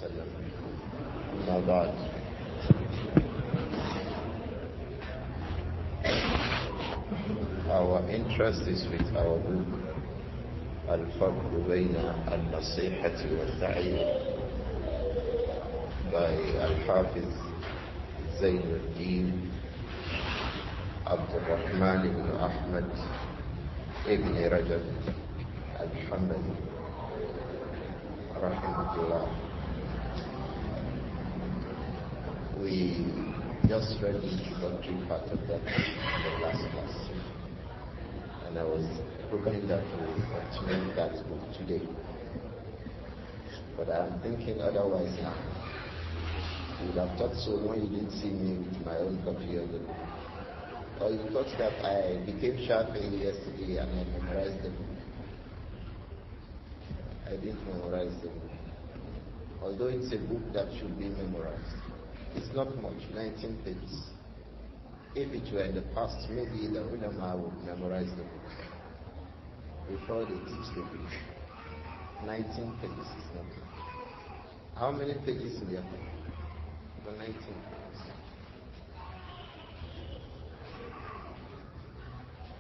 وسلم. أما بعد. Our interest is with our book Al-Farq Bayna An-Naseehah wa by Al-Hafiz Zainuddin Abdur-Rahman ibn Ahmad ibn Rajab Al-Hambali rahimahullah. We just read the introductory part of that in the last class, and I was hoping that we would continue that book today, but I'm thinking otherwise now. You would have thought so when you didn't see me with my own copy of the book. Or you thought that I became Shaykh yesterday and I memorized the book. I didn't memorize the book. Although it's a book that should be memorized. It's not much, 19 pages. If it were in the past, maybe the ulama would memorize the book before they teach the book. 19 pages is not much. How many pages do you have? 19 pages.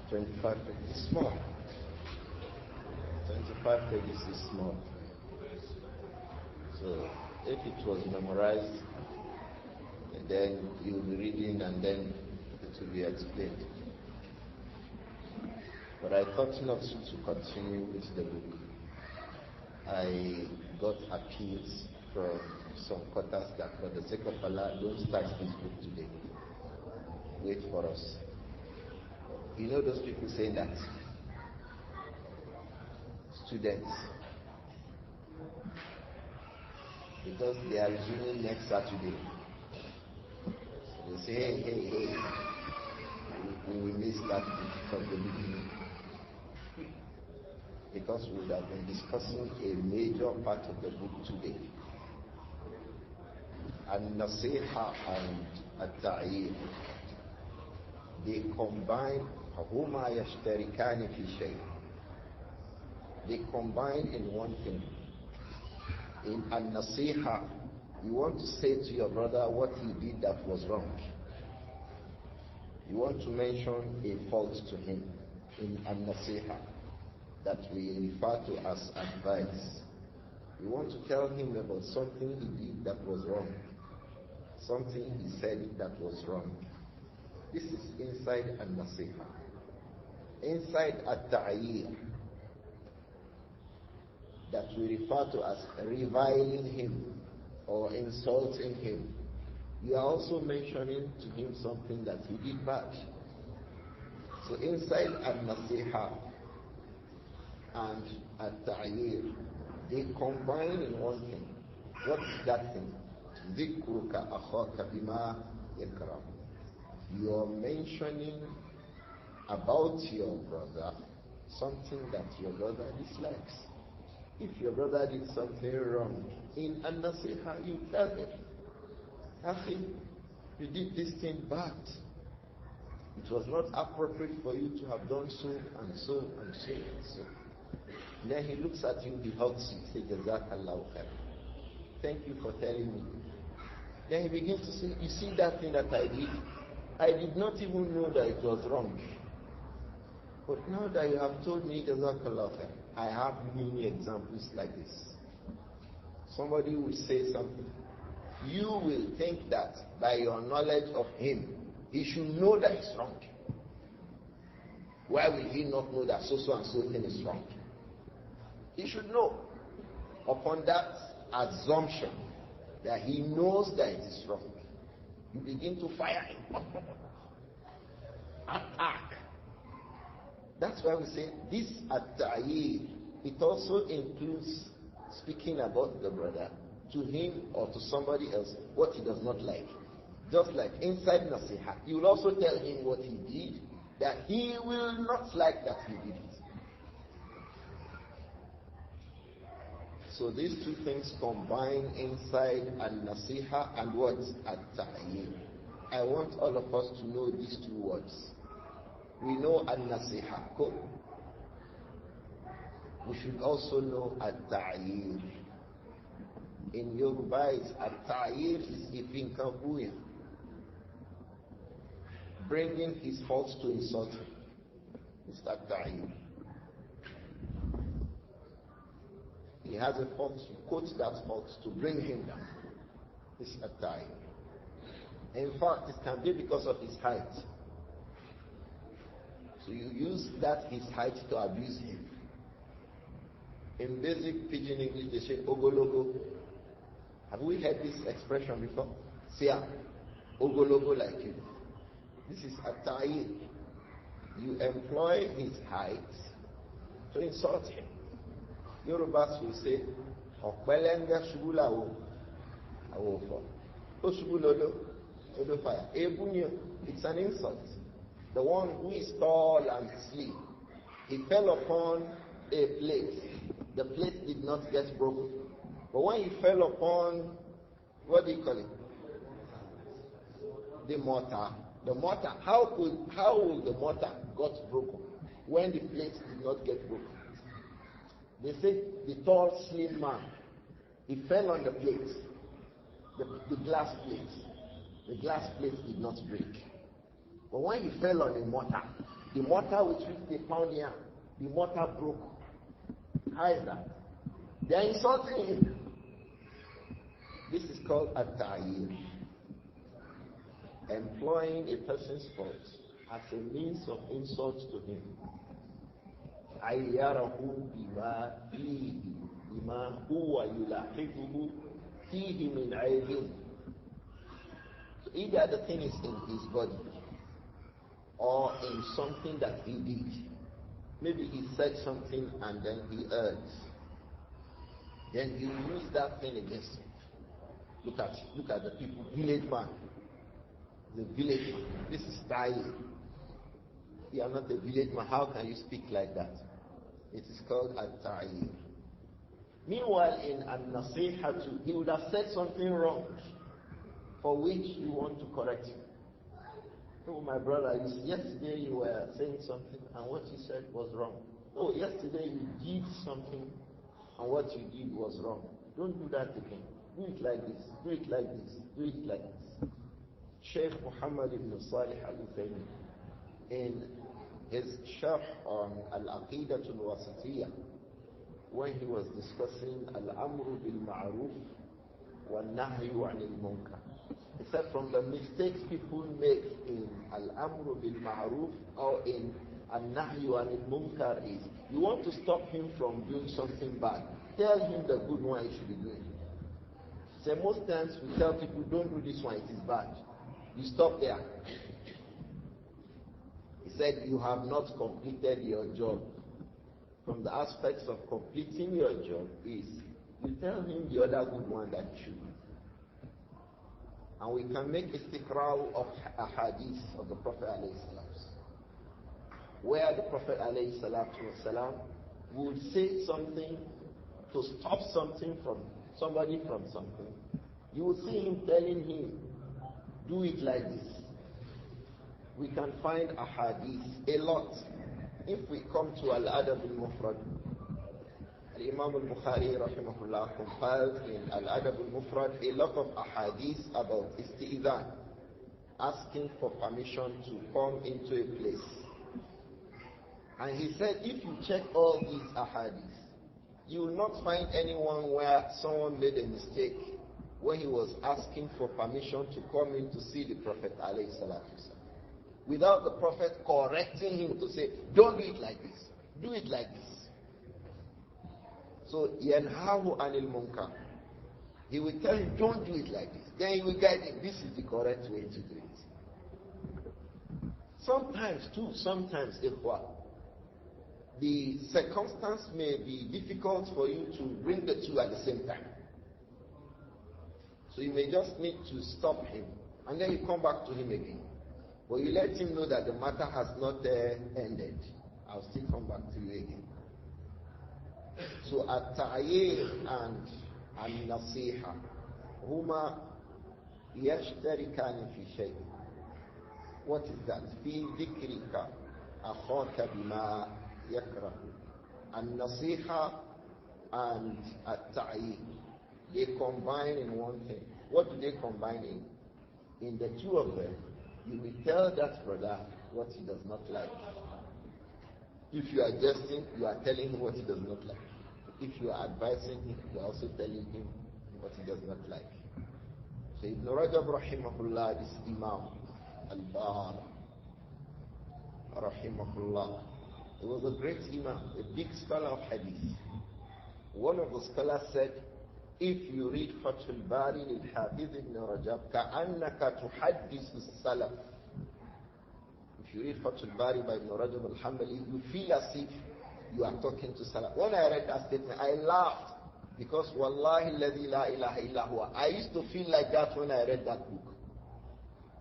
25 pages is small. 25 pages is small. So if it was memorized, and then you will be reading and then it will be explained. But I thought not to continue with the book. I got appeals from some quarters that for the sake of Allah, don't start this book today. Wait for us. You know those people saying that? Students. Because they are resuming next Saturday. They say, hey, we will miss that from the beginning. Because we would have been discussing a major part of the book today. An-Naseehah and At-Tibyān. They combine هما يشتركان في شيء. They combine in one thing. In An-Naseehah, you want to say to your brother what he did that was wrong. You want to mention a fault to him in An-Naseehah that we refer to as advice. You want to tell him about something he did that was wrong, something he said that was wrong. This is inside An-Naseehah. Inside At-Tibyān, that we refer to as reviling him or insulting him, you are also mentioning to him something that he did bad. So inside An-Naseehah and At-Tibyān, they combine in one thing. What is that thing? ذِكْرُكَ أَخَاكَ بِمَا يَكْرَهُ. You are mentioning about your brother something that your brother dislikes. If your brother did something wrong, in An-Naseehah, you tell him, Akhi, you did this thing bad. It was not appropriate for you to have done so and so and so and so. Then he looks at you, he hugs you, says, Jazakallahu khair. Thank you for telling me. Then he begins to say, you see that thing that I did not even know that it was wrong. But now that you have told me, Jazakallahu khair, I have many examples like this. Somebody will say something. You will think that by your knowledge of him, he should know that it's wrong. Why will he not know that so and so thing is wrong? He should know. Upon that assumption that he knows that it is wrong, you begin to fire him. Attack. That's why we say this At-Tibyān, it also includes speaking about the brother to him or to somebody else what he does not like. Just like inside Naseehah, you will also tell him what he did that he will not like that he did it. So these two things combine inside An-Naseehah and what? At-Tibyān. I want all of us to know these two words. We know An-Naseehah. We should also know At-Tibyān. In Yoruba, is At-Ta'ir is Ifinkabuya. Bringing his faults to insult him. It's At-Ta'ir. He has a fault, you quote that fault to bring him down. It's At-Ta'ir. In fact, it can be because of his height. So you use that his height to abuse him. In basic pidgin English, they say ogologo. Have we heard this expression before? Sia, ogologo like you. This is At-Ta'ir. You employ his height to insult him. Yorubas will say, Okbelenga shubulawo, awofo. Oshubulodo, odofaya. Ebunyo, it's an insult. The one who is tall and slim, he fell upon a plate. The plate did not get broken. But when he fell upon, what do you call it? The mortar. The mortar, how would the mortar got broken when the plate did not get broken? They say the tall, slim man, he fell on the plate, the glass plate. The glass plate did not break. But when he fell on the mortar with which they pound here, the mortar broke. How is that? They are insulting him. This is called At-Ta'ir. Employing a person's fault as a means of insult to him. Ayyarahu bima fihi bima huwa yulahiquhu fihi min aybin. So either the thing is in his body or in something that he did. Maybe he said something and then he erred. Then you use that thing against him. Look at the people, village man. The village man. This is dying. You are not a village man. How can you speak like that? It is called At-Ta'ir. Meanwhile, in An-Naseehah, he would have said something wrong for which you want to correct him. Oh, my brother, yesterday you were saying something and what you said was wrong. Oh, yesterday you did something and what you did was wrong. Don't do that again. Do it like this. Do it like this. Do it like this. Shaykh Muhammad ibn Salih al-Uthaymin, in his sharh on Al-Aqidah al-Wasitiyah, when he was discussing Al-Amru bil-Ma'ruf wal-Nahyu anil-Munkar, he said from the mistakes people make in Al-Amru bil-Ma'ruf or in Al-Nahyu anil-Munkar is, you want to stop him from doing something bad, tell him the good one he should be doing. So most times we tell people, don't do this one, it is bad. You stop there. He said, you have not completed your job. From the aspects of completing your job is, you tell him the other good one that you should do. And we can make istiqra' of a hadith of the Prophet ﷺ, where the Prophet ﷺ would say something to stop something from somebody from something. You will see him telling him, do it like this. We can find a hadith a lot. If we come to Al-Adab al-Mufrad, Imam al-Bukhari rahimahullah compiled in Al-Adab al-Mufrad a lot of ahadith about isti'idhan, asking for permission to come into a place. And he said, if you check all these ahadith, you will not find anyone where someone made a mistake when he was asking for permission to come in to see the Prophet alayhi salatu, without the Prophet correcting him to say, don't do it like this, do it like this. So, yanhahu anil munkar. He will tell him, don't do it like this. Then he will guide him, this is the correct way to do it. Sometimes too, ikhwa, the circumstance may be difficult for you to bring the two at the same time. So you may just need to stop him, and then you come back to him again. But you let him know that the matter has not ended. I'll still come back to you again. So At-Ta'ir and An-Naseehah, huma yashtarikani fi shay. What is that? Fi dhikrika akhaka bima yakrah. An-Naseehah and At-Ta'ir, They combine in one thing. What do they combine in? In the two of them, you will tell that brother what he does not like. If you are jesting, you are telling him what he does not like. If you are advising him, you are also telling him what he does not like. So Ibn Rajab rahimahullah is Imām Al-Bar rahimahullah. He was a great Imam, a big scholar of hadith. One of the scholars said, if you read Fath al-Bari lil-Hafiz ibn Rajab, كَأَنَّكَ تُحَدِّثُ السَّلَفِ. If you read Fath al-Bari by Ibn Rajab al-Hanbali, you feel as if you are talking to Salaf. When I read that statement, I laughed, because Wallahi alladhi la ilaha illa huwa, I used to feel like that when I read that book.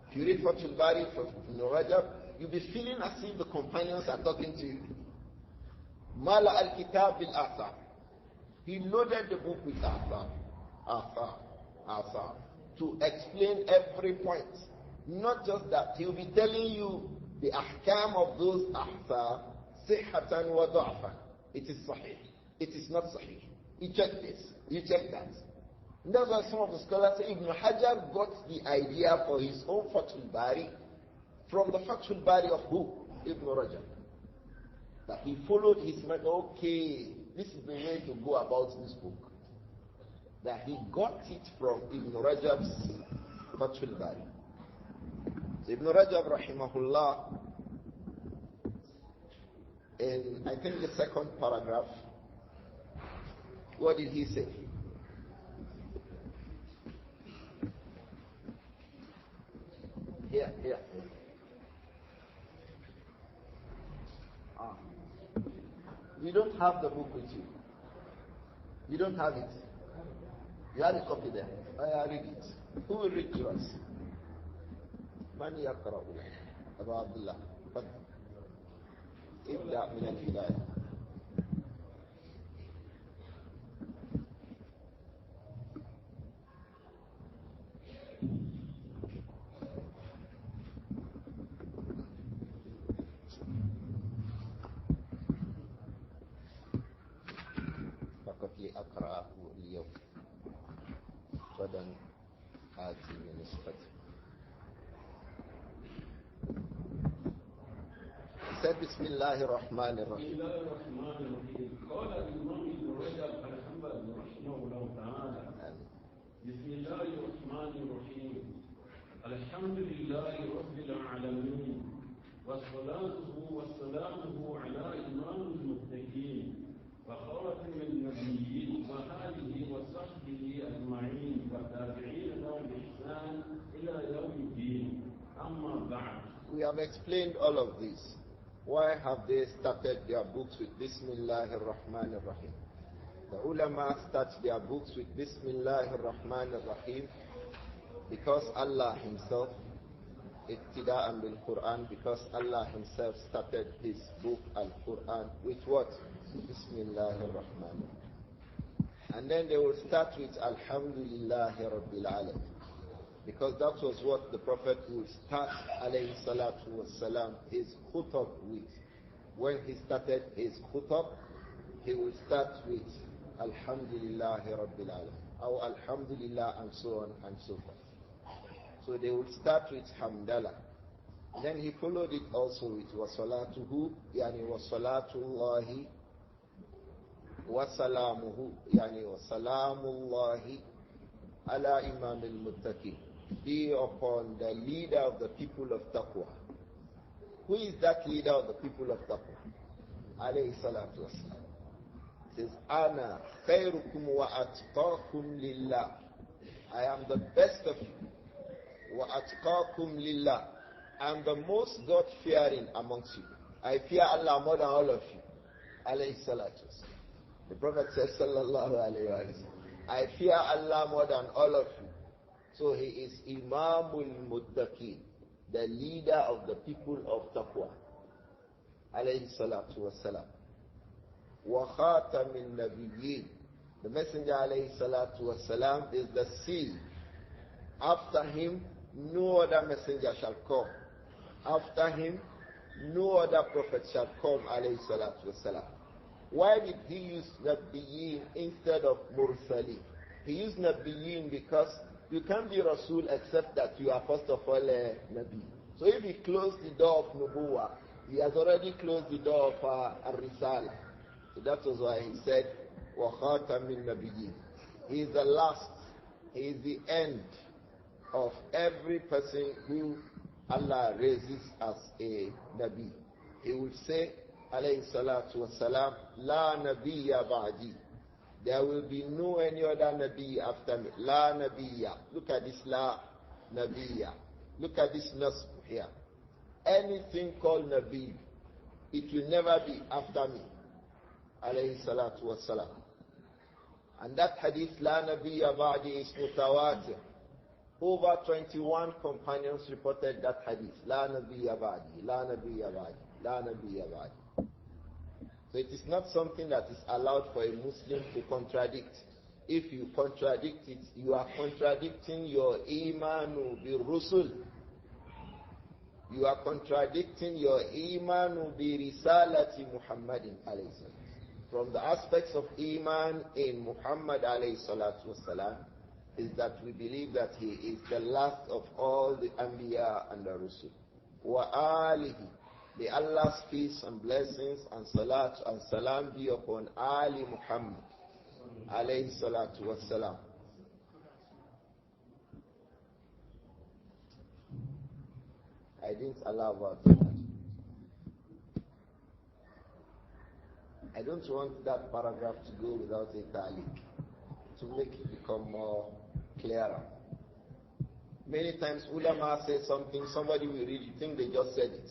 If you read Fath al-Bari from Ibn Rajab, you'll be feeling as if the companions are talking to you. Mala al-Kitab bil-Athar. He loaded the book with Athar, to explain every point. Not just that, he will be telling you the ahkam of those Athar, sihhatan wa da'fan. It is sahih, it is not sahih. You check this, you check that. And that's why some of the scholars say Ibn Hajar got the idea for his own Fath al-Bari from the Fath al-Bari of who? Ibn Rajab. That he followed his method. Okay, this is the way to go about this book. That he got it from Ibn Rajab's Fath al-Bari. So Ibn Rajab rahimahullah, in I think the second paragraph, what did he say? Here. You don't have the book with you. You don't have it. You have a copy there. I read it. Who will read to us? Man yaqra'u Abu Abdullah. ابدأ من البداية. فقط لأقرأه اليوم غدا آتي من نسخته. بسم الله الرحمن الرحيم. بسم الله الرحمن الرحيم. قال الإمام ابن رجب الحنبلي رحمه الله تعالى. بسم الله الرحمن الرحيم. الحمد لله رب العالمين وصلاته وسلامه على إمام المتقين وخاتم النبيين وآله وصحبه أجمعين والتابعين لهم بإحسان إلى يوم الدين. أما بعد. We have explained all of this. Why have they started their books with Bismillah ar-Rahman ar-Rahim? The ulama start their books with Bismillah ar-Rahman ar-Rahim because Allah himself, Ittida'an bil Quran, because Allah himself started his book Al-Quran with what? Bismillah ar-Rahman ar-Rahim. And then they will start with Alhamdulillah Rabbil Alamin, because that was what the Prophet would start, alayhi salatu wassalam, his khutab with. When he started his khutab, he would start with Alhamdulillah Rabbil Alamin, or Alhamdulillah, and so on and so forth. So they would start with Hamdallah. Then he followed it also with Wasalatuhu, yani Wasalatullahi, Wasalamuhu, yani Wasalamullahi ala Imam al-Muttaqin. Be upon the leader of the people of Taqwa. Who is that leader of the people of Taqwa? Alayhi salatu wassalam. It says, Ana khayrukum wa atqakum lillah. I am the best of you. Wa atqakum lillah. I am the most God-fearing amongst you. I fear Allah more than all of you. Alayhi salatu wassalam. The Prophet says, sallallahu alayhi wa sallam, I fear Allah more than all of you. So he is Imamul Muttaqin, the leader of the people of Taqwa. Alayhi salatu wassalam. Wa khatamin nabiyyin. The Messenger alayhi salatu wassalam is the seal. After him, no other messenger shall come. After him, no other prophet shall come, alayhi salatu wassalam. Why did he use nabiyyin instead of mursalin? He used Nabiyyin because you can't be Rasul except that you are first of all a Nabi. So if he closed the door of Nubuwa, he has already closed the door of Ar-Risala. So that was why he said, وَخَاتَمِ النَّبِيِّينَ. He is the last, he is the end of every person who Allah raises as a Nabi. He will say, alayhi salatu wasalam, La Nabiyya ba'di. There will be no any other Nabi after me. La Nabiyya. Look at this La Nabiyya. Look at this Nasb here. Anything called Nabi, it will never be after me. Alayhi salatu wasalam. And that hadith, La Nabiyya ba'di, is mutawatir. Over 21 companions reported that hadith. La Nabiyya ba'di, La Nabiyya ba'di, La Nabiyya ba'di. So it is not something that is allowed for a Muslim to contradict. If you contradict it, you are contradicting your imanu bil rusul. You are contradicting your imanu bi risalati Muhammadin alayhi salam. From the aspects of iman in Muhammad alayhi salatu wasalam is that we believe that he is the last of all the Anbiya and the Rusul. Wa alihi. May Allah's peace and blessings and salat and salam be upon Ali Muhammad alayhi salatu wassalam. I didn't allow about that. I don't want that paragraph to go without a tali to make it become more clearer. Many times ulama say something, somebody will read, you think they just said it.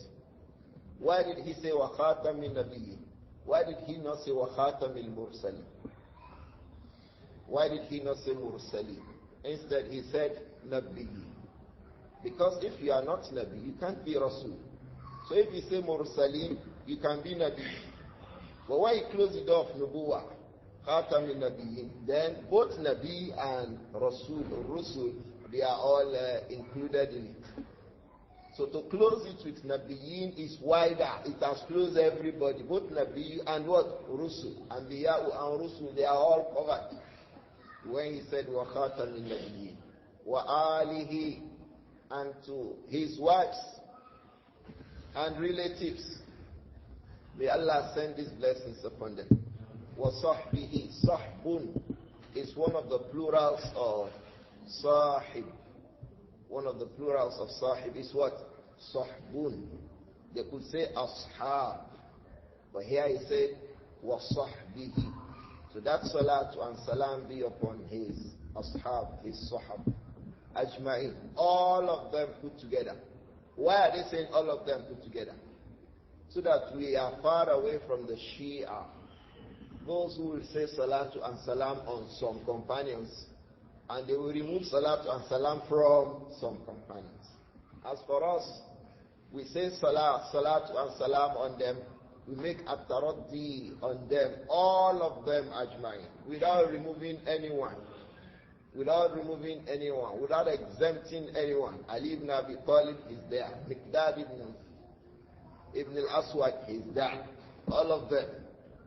Why did he say wa khatamil nabiyyin? Why did he not say wa khatamil mursalin? Why did he not say mursalin? Instead he said nabiyyin. Because if you are not nabi, you can't be rasul. So if you say mursalin, you can be nabi. But why he closed the door of nubuwah, khatamil nabiyyin, then both nabi and rasul or rusul, they are all included in it. So to close it with Nabiyyin is wider. It has closed everybody, both Nabi and what? Rusul. Anbiya and Rusul, they are all covered. When he said, wa khatamil nabiyyin, wa alihi, and to his wives and relatives, may Allah send his blessings upon them. Wa sahbihi, sahbun is one of the plurals of sahib. One of the plurals of sahib is what? Sahbun. They could say ashab, but here he said wa sahbihi. So that salatu and salam be upon his ashab, his sahab, ajma'in, all of them put together. Why are they saying all of them put together? So that we are far away from the Shia, those who will say salatu and salam on some companions, and they will remove salatu and salam from some companions. As for us, we say salatu and salam on them, we make at-taraddi on them, all of them ajma'in, without removing anyone, without exempting anyone. Ali ibn Abi Talib is there, Miqdad ibn al-Aswad is there, all of them,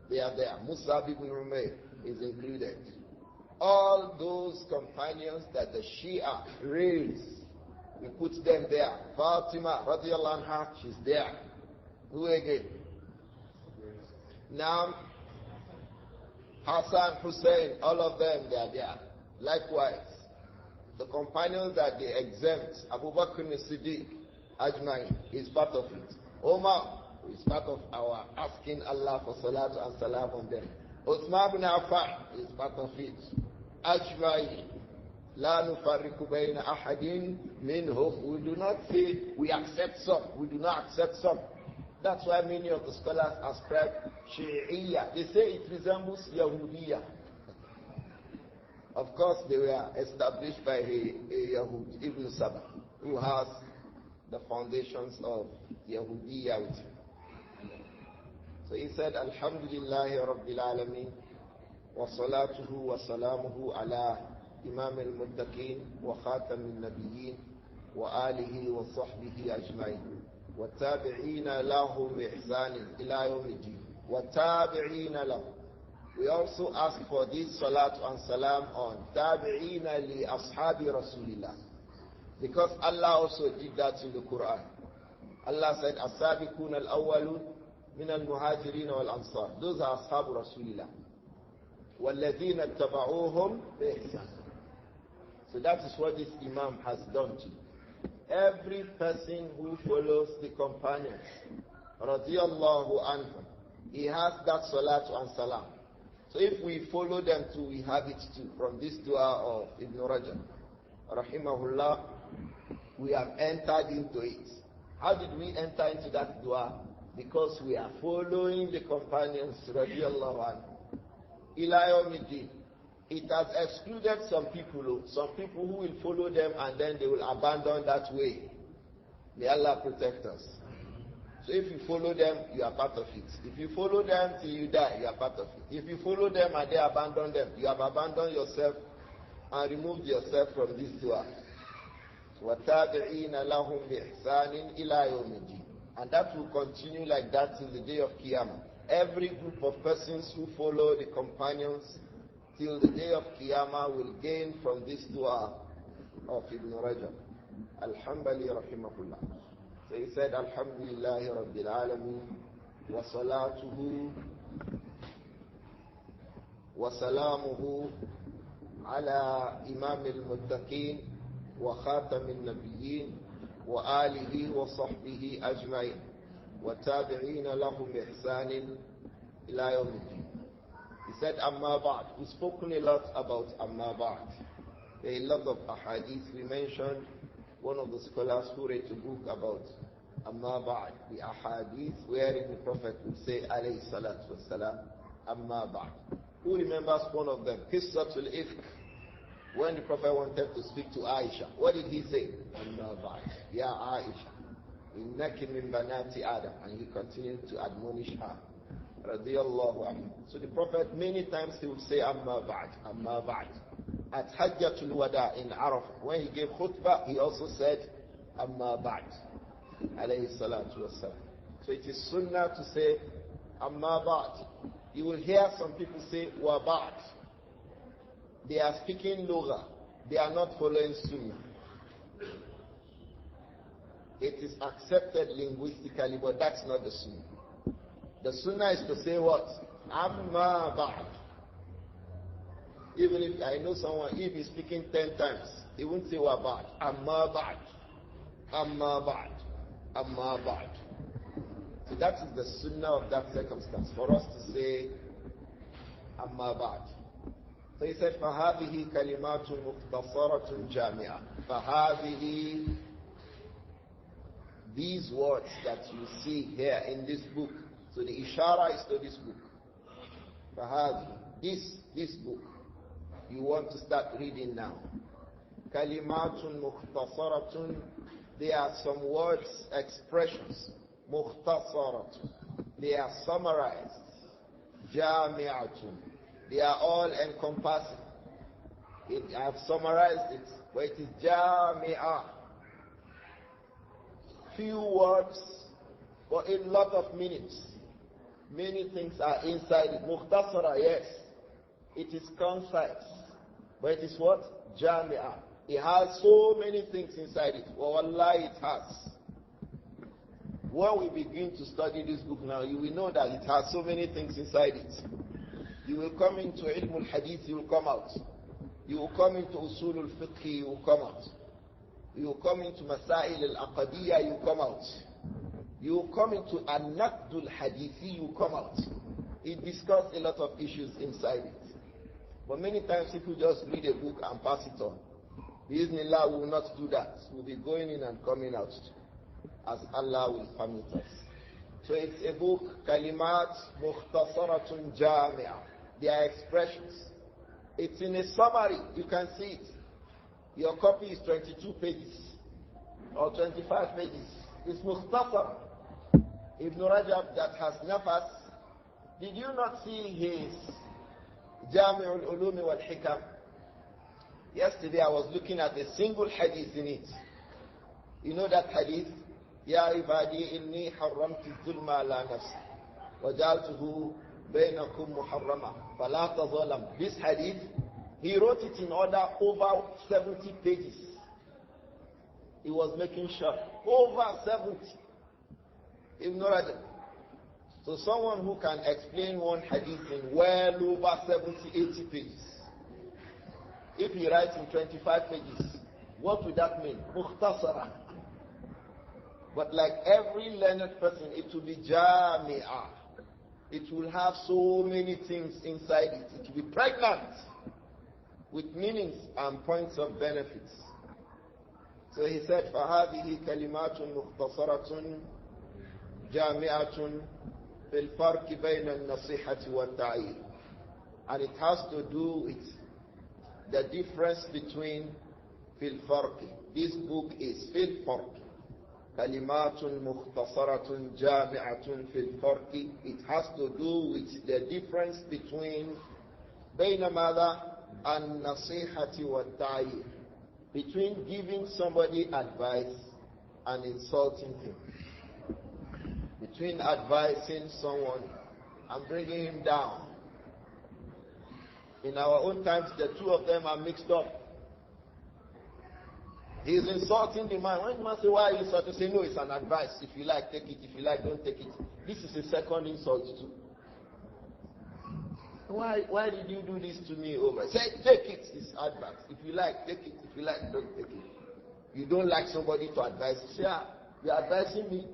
they are there. Musab ibn Umayr is included. All those companions that the Shia raise, we put them there. Fatima radiallahu anha, she's there. Who again? Now, Hassan, Hussein, all of them, they are there. Likewise, the companions that they exempt, Abu Bakr as-Siddiq, Ajmain, is part of it. Omar is part of our asking Allah for salatu and salam on them. Uthman bin Affan is part of it. Ajmain. La nufarriqu bayna ahadin minhum. We do not say we accept some, we do not accept some. That's why many of the scholars ascribe Shi'iyya. They say it resembles Yahudiyya. Of course, they were established by a Yahud, Ibn Saba, who has the foundations of Yahudiyya with him. So he said, Alhamdulillahi Rabbil Alameen, wa salatuhu wa salamuhu ala Imām al-Muttaqeen wa Khatam al-Nabiyyin wa alihi wa sahbihi ajma'in wa tabi'ina lahum bi ihsanin ila yawm al-din wa tabi'ina lahum. We also ask for this salatu and salam on tabi'ina li ashabi Rasulillah. Because Allah also did that in the Quran. Allah said, as-sabiquna al-awwalun min al-muhajirin wal-ansar. Those are ashabu Rasulillah. وَالَّذِينَ اتَّبَعُوهُمْ بِإِحْسَانٍ. So that is what this Imam has done to you. Every person who follows the companions, radiyallahu anhum, he has that salatu and salam. So if we follow them too, we have it too. From this dua of Ibn Rajab, rahimahullah, we have entered into it. How did we enter into that dua? Because we are following the companions, radiyallahu anhum. Ila yawmiddin. It has excluded some people who will follow them and then they will abandon that way. May Allah protect us. So if you follow them, you are part of it. If you follow them till you die, you are part of it. If you follow them and they abandon them, you have abandoned yourself and removed yourself from this dua. وَتَابِعِينَ لَهُمْ بِإِحْسَانٍ إِلَى يَوْمِ الدِّينِ. And that will continue like that till the day of Qiyamah. Every group of persons who follow the companions till the day of Qiyamah will gain from this dua of Ibn Rajab. Al-Hanbali rahimahullah. So he said, Alhamdulillahi Rabbil Alameen, wa salatuhu wa salamuhu ala Imam al-Muttaqeen wa Khatam al-Nabiyyin wa alihi wa sahbihi ajma'in wa tabi'ina lahum bi ihsanin ila yawmiddin. He said, Amma Ba'd. We've spoken a lot about Amma Ba'd. There are a lot of ahadith. We mentioned one of the scholars who wrote a book about Amma Ba'd, the ahadith wherein the Prophet would say, alayhi salatu wassalam, Amma Ba'd. Who remembers one of them? Qissatul Ifk. When the Prophet wanted to speak to Aisha, what did he say? Amma Ba'd. Ya Aisha, innaki min banati Adam. And he continued to admonish her. Radiyallahu anhu. So the Prophet many times he would say Amma Ba'd, Amma Ba'd. At Hajjatul Wada in Arafah, when he gave khutbah, he also said Amma Ba'd, alayhi salatu wassalam. So it is sunnah to say Amma Ba'd. You will hear some people say Wa Ba'd. They are speaking Lugha. They are not following sunnah. It is accepted linguistically, but that's not the sunnah. The sunnah is to say what? Amma Ba'd. Even if I know someone, if he's speaking 10 times, he won't say Wa Ba'd. Amma Ba'd. Amma Ba'd. Amma Ba'd. So that is the sunnah of that circumstance, for us to say Amma Ba'd. So he said, فَهَذِهِ كَلِمَاتٌ مُخْتَصَرَةٌ جَامِعَةٌ. فَهَذِهِ, these words that you see here in this book. So the ishara is to this book. فَهَذِهِ, this book, you want to start reading now. Kalimatun mukhtasaratun. There are some words, expressions. Mukhtasaratun. They are summarized. Jami'atun. They are all encompassing. I have summarized it, but it is jami'ah. Few words, but a lot of meanings. Many things are inside it. Mukhtasara, yes. It is concise. But it is what? Jami'ah. It has so many things inside it. Well, wallahi, it has. When we begin to study this book now, you will know that it has so many things inside it. You will come into ilm al-hadith, you will come out. You will come into usul al-fiqh, you will come out. You will come into masail al-aqadiyya, you will come out. You will come into an-naqd al-hadithi, you will come out. It discusses a lot of issues inside it. But many times people just read a book and pass it on. Bismillah will not do that. We'll be going in and coming out as Allah will permit us. So it's a book, Kalimat Mukhtasaratun Jami'ah. They are expressions. It's in a summary. You can see it. Your copy is 22 pages or 25 pages. It's Mukhtasar. Ibn Rajab that has nafas. Did you not see his Jami'ul Ulumi wal Hikam? Yesterday I was looking at a single hadith in it. You know that hadith? Ya ibadi inni haramtu dhulma ala nafsi wa ja'altuhu بينكم محرمة فلا تظلم. This hadith, he wrote it in order over 70 pages. He was making sure. Over 70. Ibn Rajab. So someone who can explain one hadith in well over 70, 80 pages. If he writes in 25 pages, what would that mean? Mukhtasara. But like every learned person, it will be jami'ah. It will have so many things inside it. It will be pregnant with meanings and points of benefits. So he said, فَهَذِهِ كَلِمَاتٌ مُخْتَصَرَةٌ جَامِعَةٌ فِي الْفَرْقِ بَيْنَ النَّصِيحَةِ وَالتَّعْيِيرِ. And it has to do with the difference between fil farq. This book is fil farq. Kalimatun mukhtasaratun jami'atun fil farq. It has to do with the difference between bayna mada an-nasihati wa ta'yir, between giving somebody advice and insulting him, between advising someone and bringing him down. In our own times, the two of them are mixed up. He is insulting the man. When the man says, why are you insulting? Say, no, it's an advice. If you like, take it. If you like, don't take it. This is a second insult too. Why did you do this to me? Over? Say, take it. It's advice. If you like, take it. If you like, don't take it. You don't like somebody to advise. Say, you're advising me.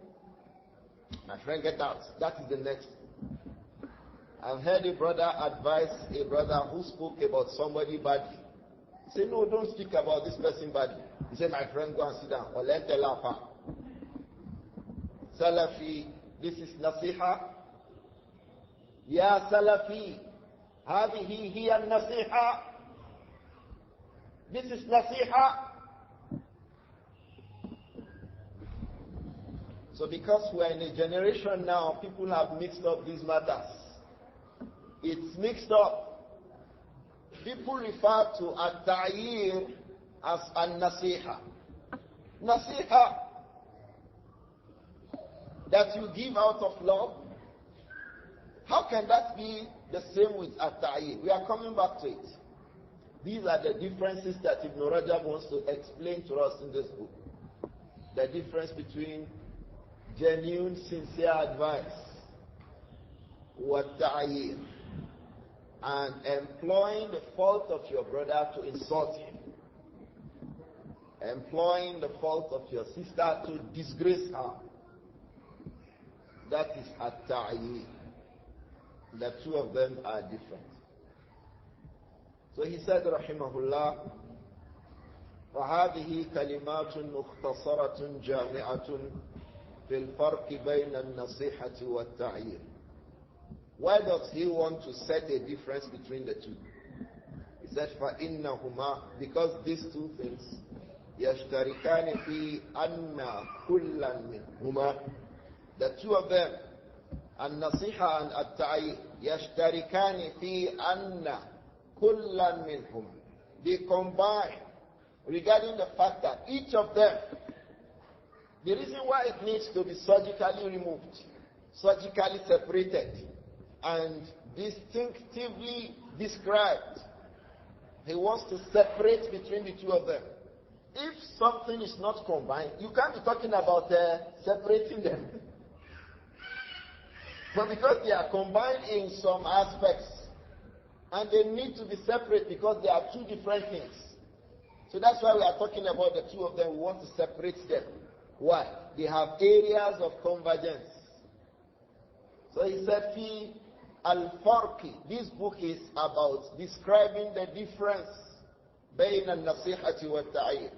My friend, get out. That is the next. I've heard a brother advise a brother who spoke about somebody badly. He said, no, don't speak about this person badly. He said, my friend, go and sit down. Or let tell her. Salafi, this is Naseehah. Ya Salafi, هذه هي النصيحة. This is Naseehah. So because we're in a generation now, people have mixed up these matters. It's mixed up. People refer to At-Tibyān as An-Naseehah. Naseehah that you give out of love. How can that be the same with At-Tibyān? We are coming back to it. These are the differences that Ibn Rajab wants to explain to us in this book. The difference between genuine, sincere advice, Wat-Tibyān, and employing the fault of your brother to insult him, employing the fault of your sister to disgrace her. That is At-Tibyān. The two of them are different. So he said, rahimahullah, وَهَذِهِ كَلِمَاتٌ مُخْتَصَرَةٌ جَامِعَةٌ فِي الْفَرْقِ بَيْنَ النَّصِيحَةِ وَالتَّعْيِيرِ. Why does he want to set a difference between the two? He said, فَإِنَّهُمَا, because these two things, يَشْتَرِكَانِ فِي أَنَّ كُلًّا مِنْهُمَا, the two of them, An-Naseehah and At-Tibyān, يَشْتَرِكَانِ فِي أَنَّ كُلًّا مِنْهُمَا, they combine regarding the fact that each of them, the reason why it needs to be surgically removed, surgically separated, and distinctively described. He wants to separate between the two of them. If something is not combined, you can't be talking about separating them. But because they are combined in some aspects, and they need to be separate because they are two different things. So that's why we are talking about the two of them. We want to separate them. Why? They have areas of convergence. So he said, Fi Al-Farq, this book is about describing the difference Bayna An-Naseehah wa Ta'yir,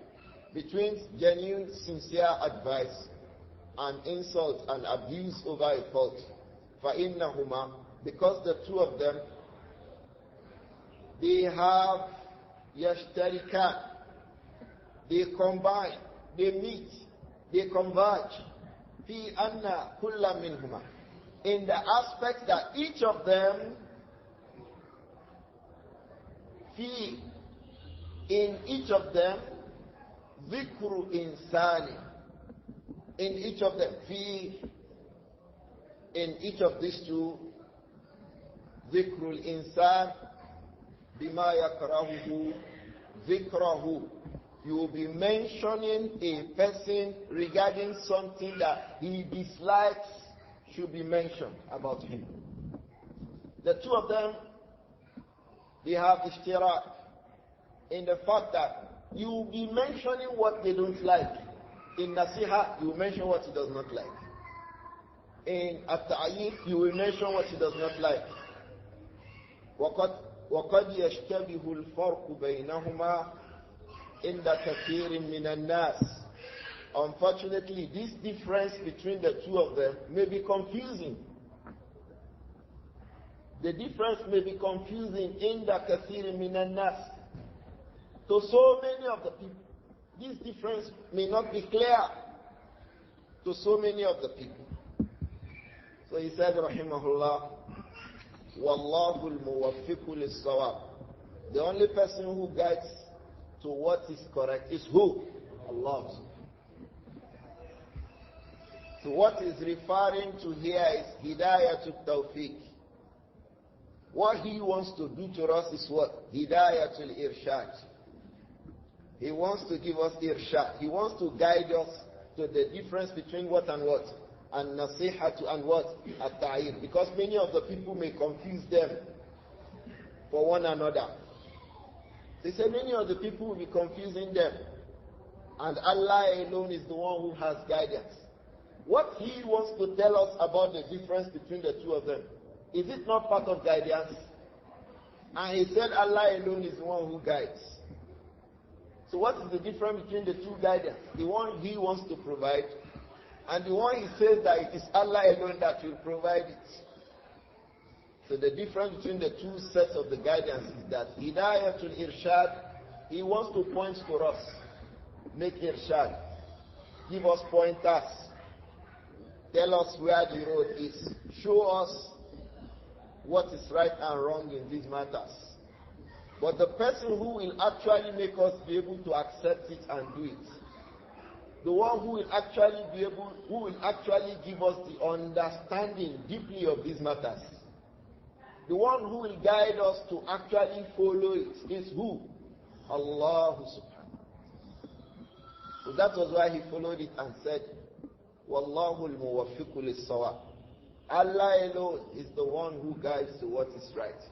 between genuine, sincere advice and insult and abuse over a fault. فَإِنَّهُمَا, because the two of them, they have يَشْتَرِكَانِ, they combine, they meet, they converge. فِي أَنَّ كُلَّ مِنْهُمَا, in the aspect that each of them, in each of them, ذِكْرُ إِنسَانٍ, in each of them, in each of these two, ذكر الإنسان بما يكرهه ذكره. You will be mentioning a person regarding something that he dislikes should be mentioned about him. The two of them, they have ishtirak in the fact that you will be mentioning what they don't like. In An-Naseehah, you will mention what he does not like. In At-Tibyān, you will mention what he does not like. وَقَدْ يَشْتَبِهُ الْفَرْقُ بَيْنَهُمَا عِنْدَ كَثِيرٍ مِنَ النَّاسِ. Unfortunately, this difference between the two of them may be confusing. The difference may be confusing in the kathir minan nas. To so many of the people, this difference may not be clear to so many of the people. So he said, rahimahullah, Wallahu al-muwaffiqu lis-sawab. The only person who guides to what is correct is who? Allah. So what is referring to here is hidayatul tawfiq. What he wants to do to us is what? Hidayatul irshad. He wants to give us irshad. He wants to guide us to the difference between what and what. An-Naseehah and what? At-Tibyān. Because many of the people may confuse them for one another. They say many of the people will be confusing them. And Allah alone is the one who has guidance. What he wants to tell us about the difference between the two of them, is it not part of guidance? And he said Allah alone is the one who guides. So what is the difference between the two guidance? The one he wants to provide, and the one he says that it is Allah alone that will provide it. So the difference between the two sets of the guidance is that Hidayatul Irshad, he wants to point to us, make Irshad, give us pointers, tell us where the road is, show us what is right and wrong in these matters. But the person who will actually make us be able to accept it and do it, the one who will actually give us the understanding deeply of these matters, the one who will guide us to actually follow it is who? Allah subhanahu. So that was why he followed it and said, Wallahu al-muwaffiqu lis-sawab. Allah alone is the one who guides to what is right.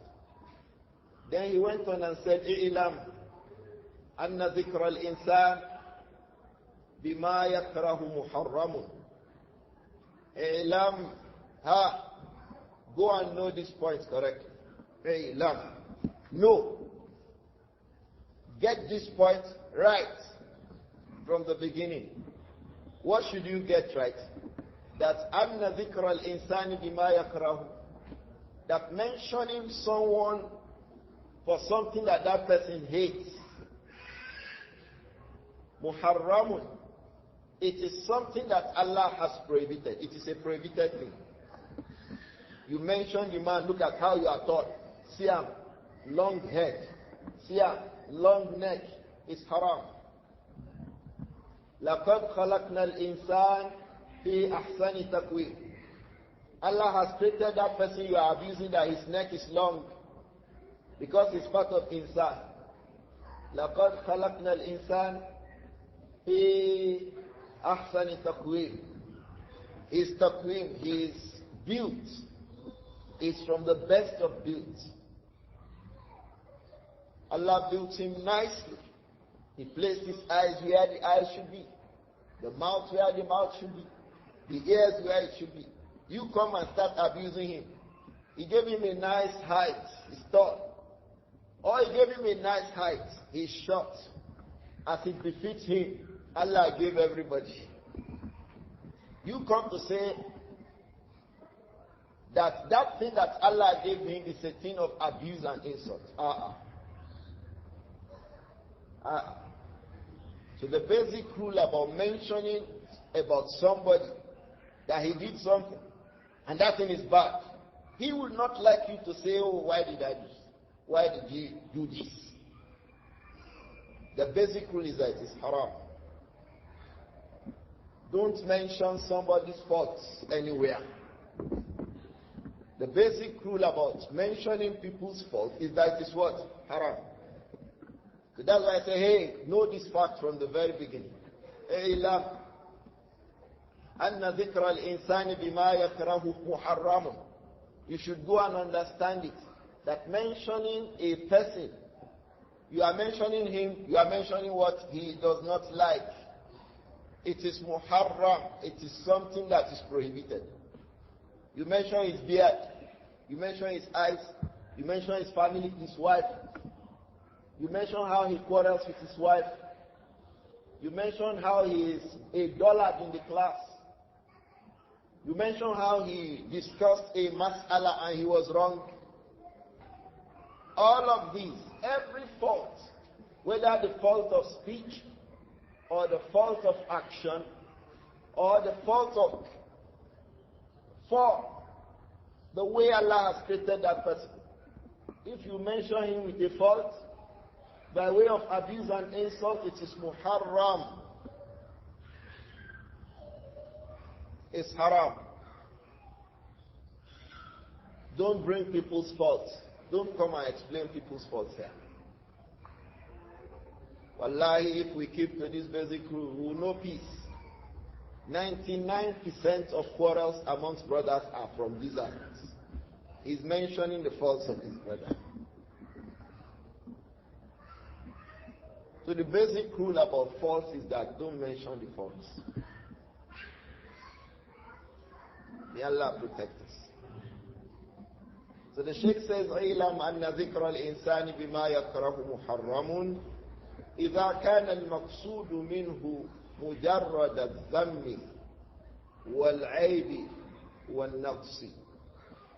Then he went on and said, I'lam anna dhikra al-insan bima yakrahu muharramun. I'lam, go and know this point correctly. I'lam, no. Get this point right from the beginning. What should you get right? That anna dhikra al-insani bima yakrahu, that mentioning someone for something that that person hates, muharramun, it is something that Allah has prohibited. It is a prohibited thing. You mention the man, look at how you are taught. See him, long head. See him, long neck. It's haram. لَقَدْ خَلَقْنَا الْإِنسَانِ فِي أَحْسَنِ تَقْوِيمٍ. Allah has created that person you are abusing, that his neck is long, because it's part of insan. لَقَدْ خَلَقْنَا الْإِنسَانِ فِي أَحْسَنِ تَقْوِيمٍ. His taqweem, his build, is from the best of builds. Allah built him nicely. He placed his eyes where the eyes should be, the mouth where the mouth should be, the ears where it should be. You come and start abusing him. He gave him a nice height, he's tall. Or he gave him a nice height, he's short. As it befits him, Allah gave everybody. You come to say that that thing that Allah gave him is a thing of abuse and insult. So the basic rule about mentioning about somebody that he did something and that thing is bad, he will not like you to say, oh, why did I do this? Why did he do this? The basic rule is that it is haram. Don't mention somebody's faults anywhere. The basic rule about mentioning people's fault is that it is what? Haram. So that's why I say, hey, know this fact from the very beginning. إِعْلَمْ أَنَّ ذِكْرَ الْإِنسَانِ بِمَا يَكْرَهُ مُحَرَّمٌ. You should go and understand it. That mentioning a person, you are mentioning him, you are mentioning what he does not like. It is muharram. It is something that is prohibited. You mention his beard, you mention his eyes, you mention his family, his wife. You mention how he quarrels with his wife. You mention how he is a dullard in the class. You mention how he discussed a mas'ala and he was wrong. All of these, every fault, whether the fault of speech or the fault of action or the fault of for the way Allah has created that person. If you mention him with a fault, by way of abuse and insult, it is muharram. It's haram. Don't bring people's faults. Don't come and explain people's faults here. Wallahi, if we keep to this basic rule, we will know peace. 99% of quarrels amongst brothers are from these aspects. He's mentioning the faults of his brother. So the basic rule about faults is that don't mention the faults. May Allah protect us. So the Shaykh says, "Ilam anna dhikra al-insani bima yakrahu muharramun idha kana al-maqsud minhu mujarrad al-dhammi wal-'aybi wal-naqsi."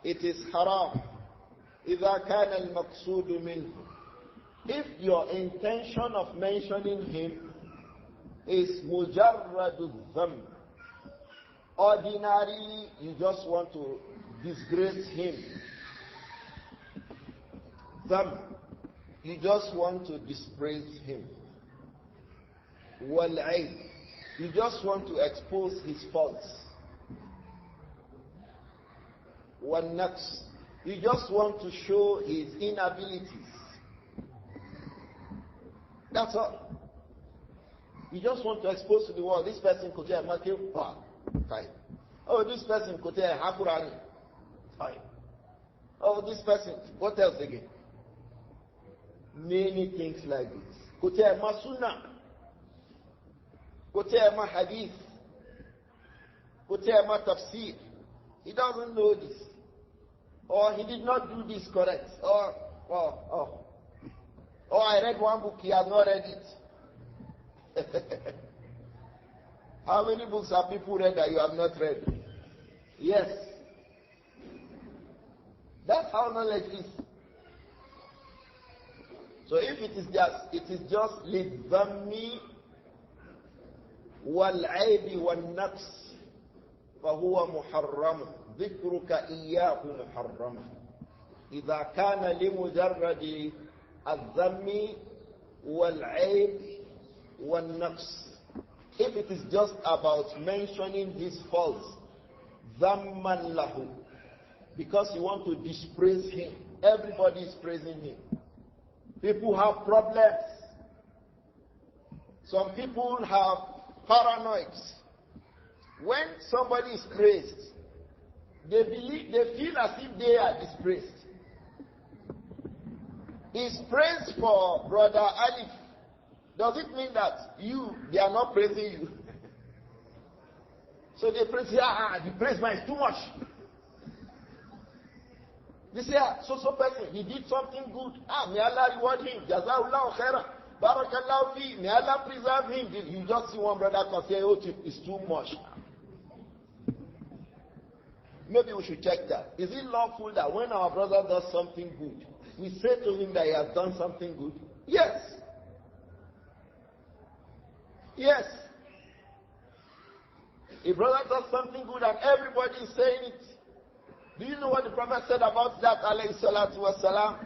It is haram. إذا كان المقصود منه. If your intention of mentioning him is mujarrad al-dhamm, ordinarily you just want to disgrace him. Dhamm, you just want to dispraise him. Wal-'ayb, you just want to expose his faults. Wal-naqs, you just want to show his inabilities. That's all. You just want to expose to the world, this person could tell Matthew, fine. Oh, this person could tell Hakurani, fine. Oh, this person, what else again? Many things like this. Could tell Masuna, could tell Ma Hadith, could tell Ma Tafsir. He doesn't know this. Or he did not do this correct. Or I read one book, he has not read it. How many books have people read that you have not read? Yes. That's how knowledge is. So if it is just لِلذَّمِّ وَالْعَيْبِ وَالنَّقْصِ فَهُوَ مُحَرَّمٌ ذِكْرُكَ إِيَّاهُ مُحَرَّمٌ إِذَا كَانَ لِمُجَرَّدِ الذَّمِّ وَالْعَيْبِ وَالنَّقْصِ. If it is just about mentioning his faults, ذَمًّا لَهُ, because you want to dispraise him. Everybody is praising him. People have problems. Some people have paranoids. When somebody is praised, they feel as if they are dispraised. Is praise for Brother Alif. Does it mean that they are not praising you? So they praise, the praise man is too much. They say, so person, he did something good. May Allah reward him. Jazahullahu khairan. Barakallahu fi. May Allah preserve him. You just see one brother can say, oh, it's too much. Maybe we should check that. Is it lawful that when our brother does something good, we say to him that he has done something good? Yes. Yes. A brother does something good and everybody is saying it. Do you know what the Prophet said about that, alayhi salatu wasalam?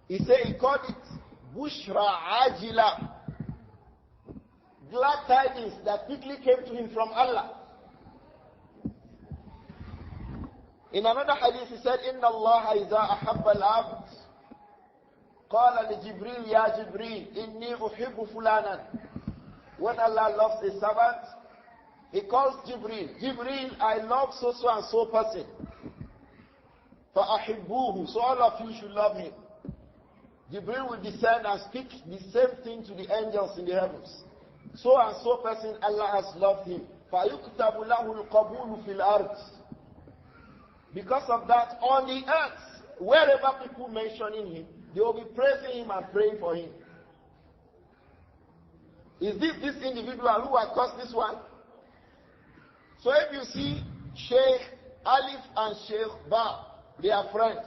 He said he called it Bushra Ajila. Glad tidings that quickly came to him from Allah. In another hadith he said, إِنَّ اللَّهَ إِذَا أَحَبَّ الْعَبْدِ قَالَ لِجِبْرِيلِ يَا جِبْرِيلِ إِنِّي أُحِبُّ فُلَانًا. When Allah loves a servant, he calls Jibreel. Jibreel, I love so and so person. فَأَحِبُّوهُ. So all of you should love him. Jibreel will descend and speak the same thing to the angels in the heavens. So and so person, Allah has loved him. فَيُكْتَبُ لَهُ الْقَبُولُ فِي الْأَرْضِ. Because of that, on the earth, wherever people mentioning him, they will be praising him and praying for him. Is this individual who has caused this one? So if you see Shaykh Alif and Shaykh Ba, they are friends.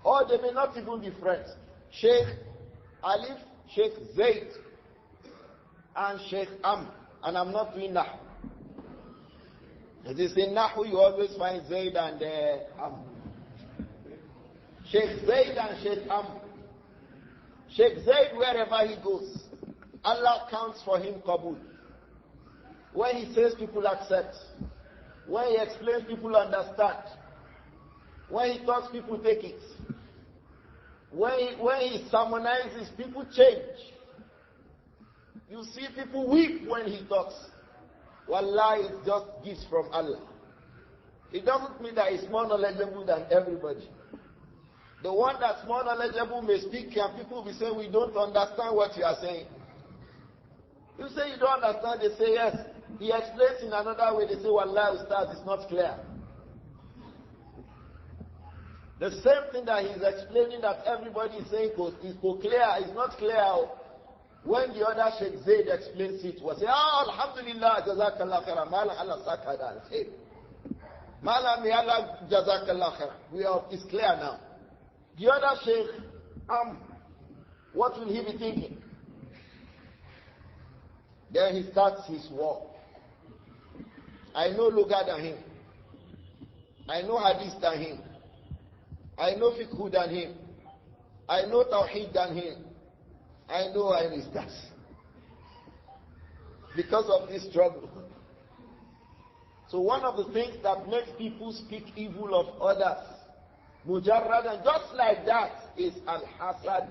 Or they may not even be friends. Shaykh Alif, Shaykh Zayd, and Shaykh Am. And I'm not doing Nahu. It is in Nahu you always find Zayd and Am. Shaykh Zayd and Shaykh Am. Shaykh Zayd, wherever he goes, Allah counts for him Qabul. When he says, people accept. When he explains, people understand. When he talks, people take it. When he sermonizes, people change. You see people weep when he talks. Wallahi, it just gifts from Allah. It doesn't mean that he's more knowledgeable than everybody. The one that's more knowledgeable may speak and people will be saying, we don't understand what you are saying. You say you don't understand, they say yes. He explains in another way, they say, Wallahi, Ustaz, it's not clear. The same thing that he's explaining that everybody is saying is clear, is not clear. When the other Sheikh Zayd explains it, we say, Alhamdulillah, Jazakallah khairan, Mala Allah sakada al-khair. Mala mi Allah Jazakallah khairan. It's clear now. The other Sheikh, what will he be thinking? Then he starts his war. I know Lugha than him. I know Hadith than him. I know Fiqh than him. I know Tawheed than him. I know that. Because of this struggle. So one of the things that makes people speak evil of others, mujarrad, and just like that, is al-hasad.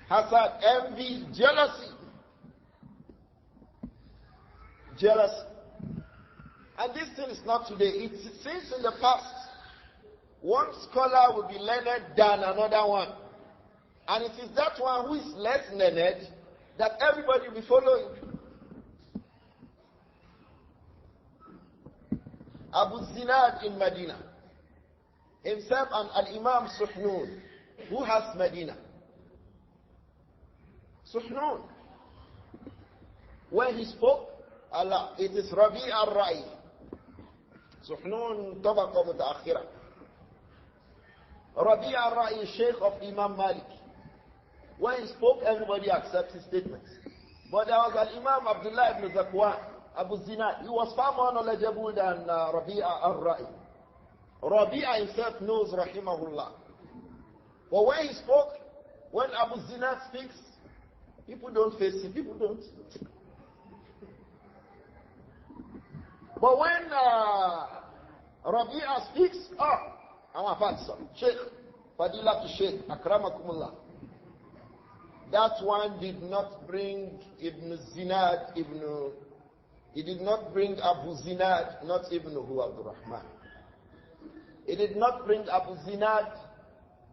Hasad, envy, jealousy. Jealousy. And this thing is not today. It's since in the past. One scholar will be learned than another one. And it is that one who is less learned that everybody will be following. Abu Zinad in Medina, himself and Al-Imam Suhnun, who has Medina. Suhnun, when he spoke, Allah, it is Rabi al-Ra'i. Suhnun tabaqa mutaakhira. Rabi al-Ra'i, Shaykh of Imam Malik. When he spoke, everybody accepts his statements. But there was Al-Imam Abdullah ibn Zakwan, Abu Zinad. He was far more knowledgeable than Rabi'a al-Ra'i. Rabi'a himself knows, rahimahullah. But when he spoke, when Abu Zinad speaks, people don't face him, people don't. But when Rabi'a speaks, I'm a father, Shaykh, Fadila to Shaykh, Akramakumullah. That one did not bring Ibn Zinad, he did not bring Abu Zinad, not Ibn Abdur-Rahman. He did not bring Abu Zinad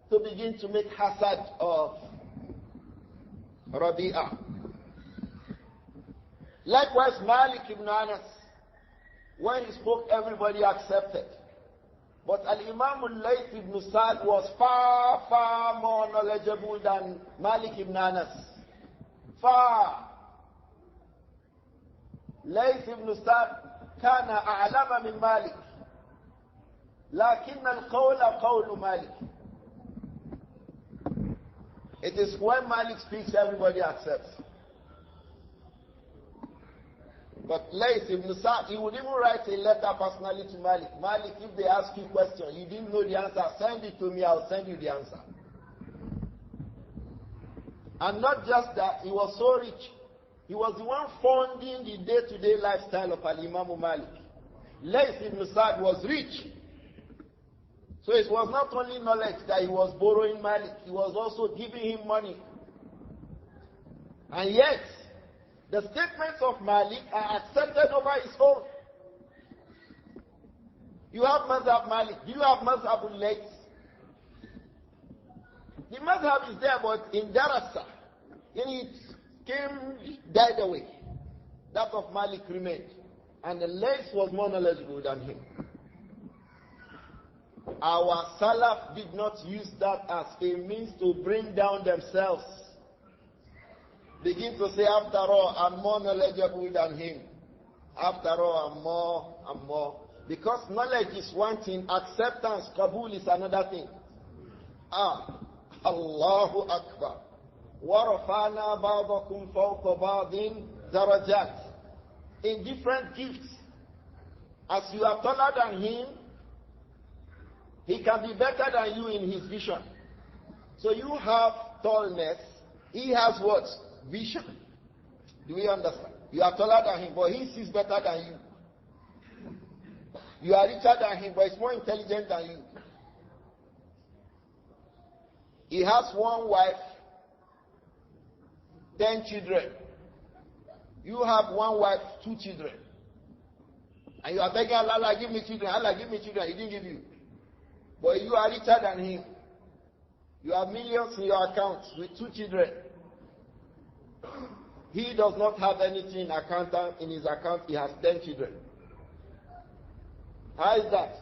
to begin to make hasad of Rabi'a. Likewise, Malik ibn Anas, when he spoke, everybody accepted. But Al-Imam al-Layth ibn Sa'd was far, far more knowledgeable than Malik ibn Anas. Far. Layth ibn Sa'd كان أعلم من مالك. لكن القول قول مالك. It is when Malik speaks, everybody accepts. But Layth ibn Sa'd, he would even write a letter personally to Malik. Malik, if they ask you a question, you didn't know the answer, send it to me, I'll send you the answer. And not just that, he was so rich. He was the one funding the day-to-day lifestyle of Al-Imam Malik. Layth ibn Sa'd was rich. So it was not only knowledge that he was borrowing Malik, he was also giving him money. And yet, the statements of Malik are accepted over his own. You have Mazhab Malik. Do you have Mazhab Layth? The Mazhab is there, but in Darasa, it died away. That of Malik remained. And the Layth was more knowledgeable than him. Our Salaf did not use that as a means to bring down themselves. Begin to say, after all, I'm more knowledgeable than him. After all, I'm more. Because knowledge is one thing, acceptance, qabul is another thing. Allahu Akbar. وَرَفَعْنَا بَعْضَكُمْ فَوْقَ بَعْضٍ دَرَجَاتٍ. In different gifts. As you are taller than him, he can be better than you in his vision. So you have tallness, he has what? Vision. Do we understand? You are taller than him, but he sees better than you. You are richer than him, but he's more intelligent than you. He has one wife, 10 children. You have one wife, 2 children. And you are begging Allah, Allah give me children, Allah give me children. He didn't give you. But you are richer than him. You have millions in your account with 2 children. He does not have anything in his account. He has 10 children. How is that?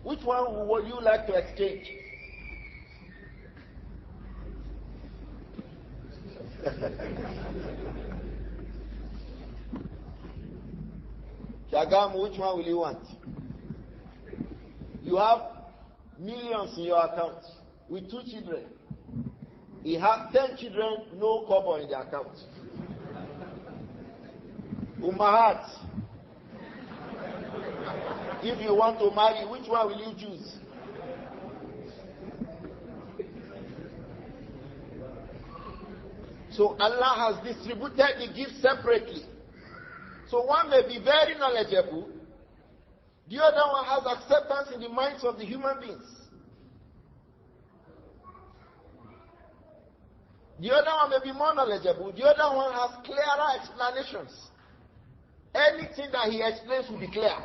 Which one would you like to exchange? Shagam, which one will you want? You have millions in your account with 2 children. He has 10 children, no kobo in the account. Umahat. If you want to marry, which one will you choose? So Allah has distributed the gifts separately. So one may be very knowledgeable, the other one has acceptance in the minds of the human beings. The other one may be more knowledgeable, the other one has clearer explanations. Anything that he explains will be clear.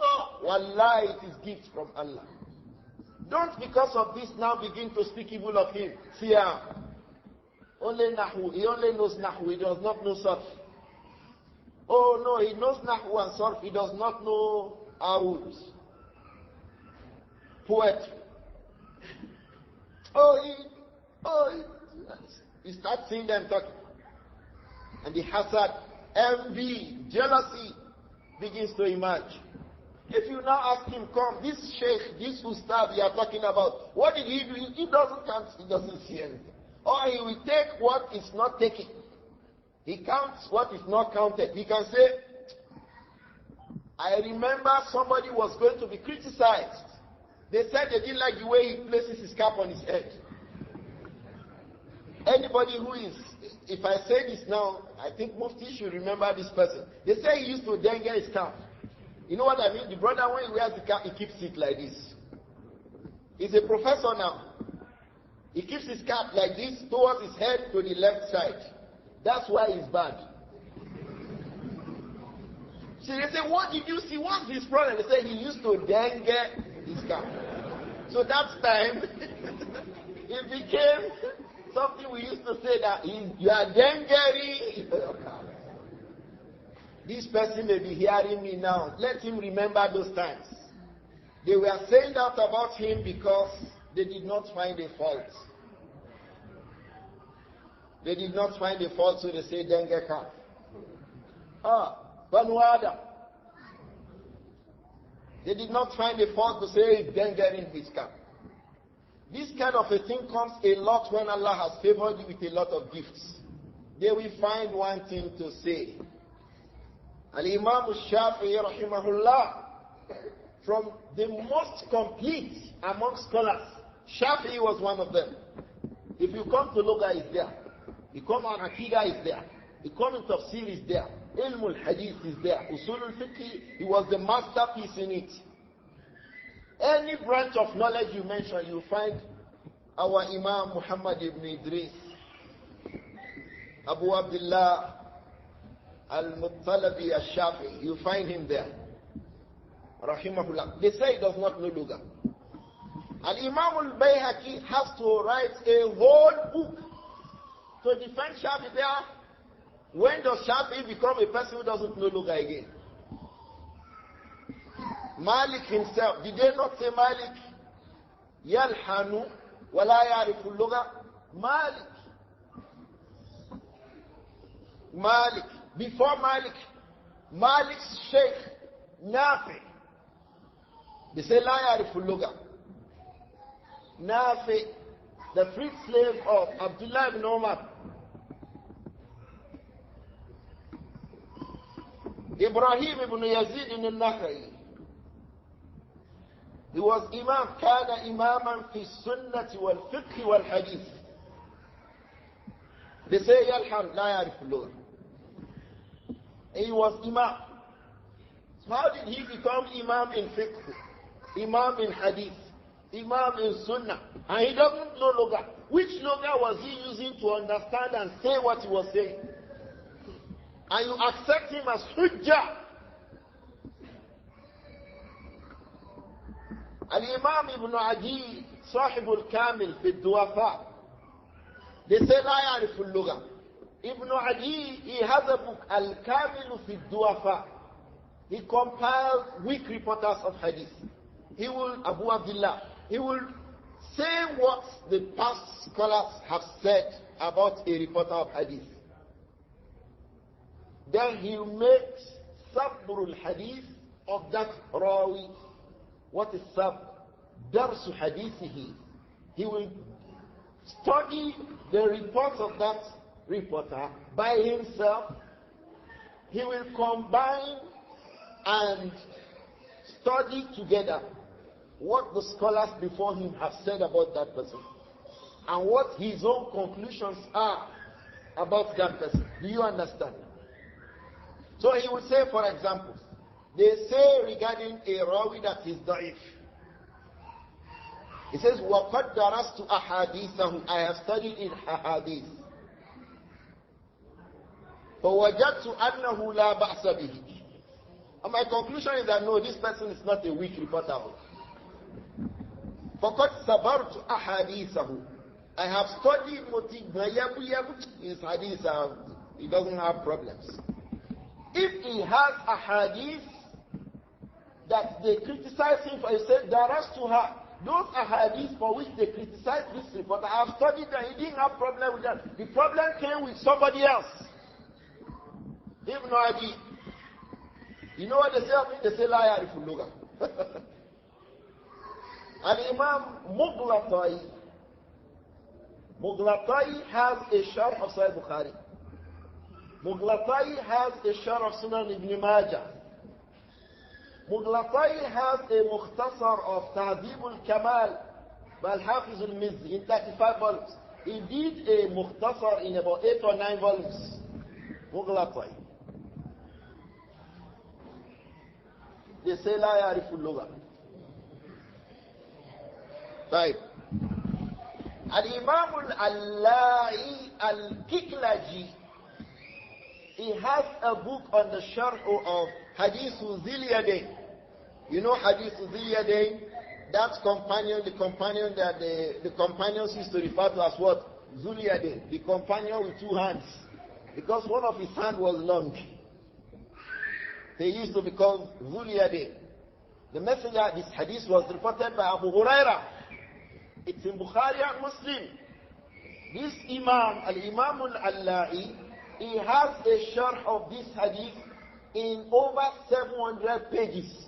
Oh, wallahi, it is gift from Allah. Don't because of this now begin to speak evil of him. See, only Nahu, he only knows Nahu, he does not know Sarf. Oh no, he knows Nahu and Sarf, he does not know Arud. Poetry. You start seeing them talking. And the hasad, envy, jealousy begins to emerge. If you now ask him, come, this Shaykh, this Ustad you are talking about, what did he do? He doesn't count, he doesn't see anything. Or he will take what is not taken. He counts what is not counted. He can say, I remember somebody was going to be criticized. They said they didn't like the way he places his cap on his head. Anybody who is, if I say this now, I think Mufti should remember this person. They say he used to dengue his cap. You know what I mean? The brother, when he wears the cap, he keeps it like this. He's a professor now. He keeps his cap like this towards his head to the left side. That's why he's bad. So they say, what did you see? What's his problem? They say he used to dengue his cap. So that time, it became something we used to say that you are dengue. This person may be hearing me now. Let him remember those times. They were saying that about him because they did not find a fault. They did not find a fault, so they say dengue calf. Banu Adam. They did not find a fault to say dengue in his calf. This kind of a thing comes a lot when Allah has favored you with a lot of gifts. They will find one thing to say. Al-Imām Shafi'i rahimahullah, from the most complete among scholars, Shafi'i was one of them. If you come to Lugha, is there. You come on Aqidah, is there. You come in Tafsir, is there. Ilm al-Hadith is there. Usul al-Fiqh, he was the masterpiece in it. Any branch of knowledge you mention, you find our Imam Muhammad ibn Idris, Abu Abdullah al-Muttalabi al-Shafi'i, you find him there. Rahimahullah. They say he does not know Lugha. Al-Imam al-Bayhaqi has to write a whole book to defend Shafi'i there. When does Shafi'i become a person who doesn't know Lugha again? Malik himself, did they not say Malik? Yalhanu wa la ya'rifu Lugha? Malik. Malik. Before Malik, Malik's Shaykh, Nāsir. They say la ya'rifu Lugha. Nāsir, the freed slave of Abdullah ibn Umar. Ibrāhīm ibn Yazid al-Nakhai. He was Imam, كان إماما في السنة والفقه والحديث. They say يلحن لا يعرف اللغة. He was Imam. So how did he become Imam in fiqh, Imam in hadith, Imam in sunnah, and he doesn't know Lugha? Which Lugha was he using to understand and say what he was saying? And you accept him as Hujjah. Al-Imam Ibn Adi, Sahib al-Kamil fi al-Duwafa. They say la ya'rifu al-Lugha. Ibn Adi, he has a book, Al-Kamil fi al-Duwafa. He compiled weak reporters of hadith. He will, Abu Abdullah, he will say what the past scholars have said about a reporter of hadith. Then he makes Sabrul Hadith of that Rawi. What is Sabr? Darsu Hadithihi. He will study the reports of that reporter by himself. He will combine and study together what the scholars before him have said about that person and what his own conclusions are about that person. Do you understand? So he would say, for example, they say regarding a rawi that is da'if. He says, وَقَدْ دَرَسْتُ أَحَادِيثَهُ, I have studied in ahadith. فَوَجَدْتُ أَنَّهُ لَا بَأْسَ بِهِ. And my conclusion is that no, this person is not a weak reporter. فَقَدْ صَبَرْتُ أَحَادِيثَهُ, I have studied his hadith, he doesn't have problems. If he has a hadith that they criticize him for, he said, Darastuha, those ahadith for which they criticize this reporter, I have studied that he didn't have problem with that. The problem came with somebody else. Ibn Adi. You know what they say of me? They say, La ya'rifu Lugha. Al-Imam Mughlatai. Mughlatai has a sharh of Sahih Bukhari. Mughlatai has a sharh of Sunan Ibn Majah. Mughlatai has a mukhtasar of Tahdhib al-Kamal by Al-Hafiz al-Mizzi in 35 volumes. He did a mukhtasar in about 8 or 9 volumes. Mughlatai. They say la ya'rifu al-lugha. Right. Al-Imam al-Allai al-Kiklaji, he has a book on the sharh of Hadith Zil Yadayn. You know Hadith Zil Yadayn? That companion, the companion that the companions used to refer to as what? Zul Yadayn. The companion with 2 hands. Because one of his hands was long. They used to be called Zul Yadayn. The messenger, this hadith was reported by Abu Huraira. It's in Bukhari and Muslim. This Imam, Al-Imam Al-Allai, he has a sharh of this hadith in over 700 pages.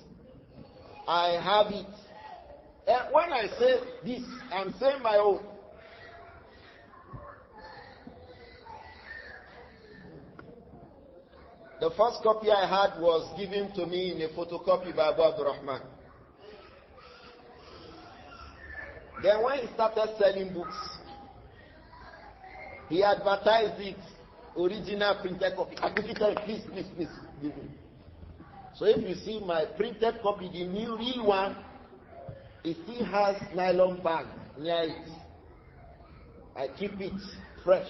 I have it. And when I say this, I'm saying my own. The first copy I had was given to me in a photocopy by Abdur-Raūf. Then when he started selling books, he advertised it original printed copy. I give it to you, please, please, please, give me. So if you see my printed copy, the new real one, it still has nylon bag near it. I keep it fresh.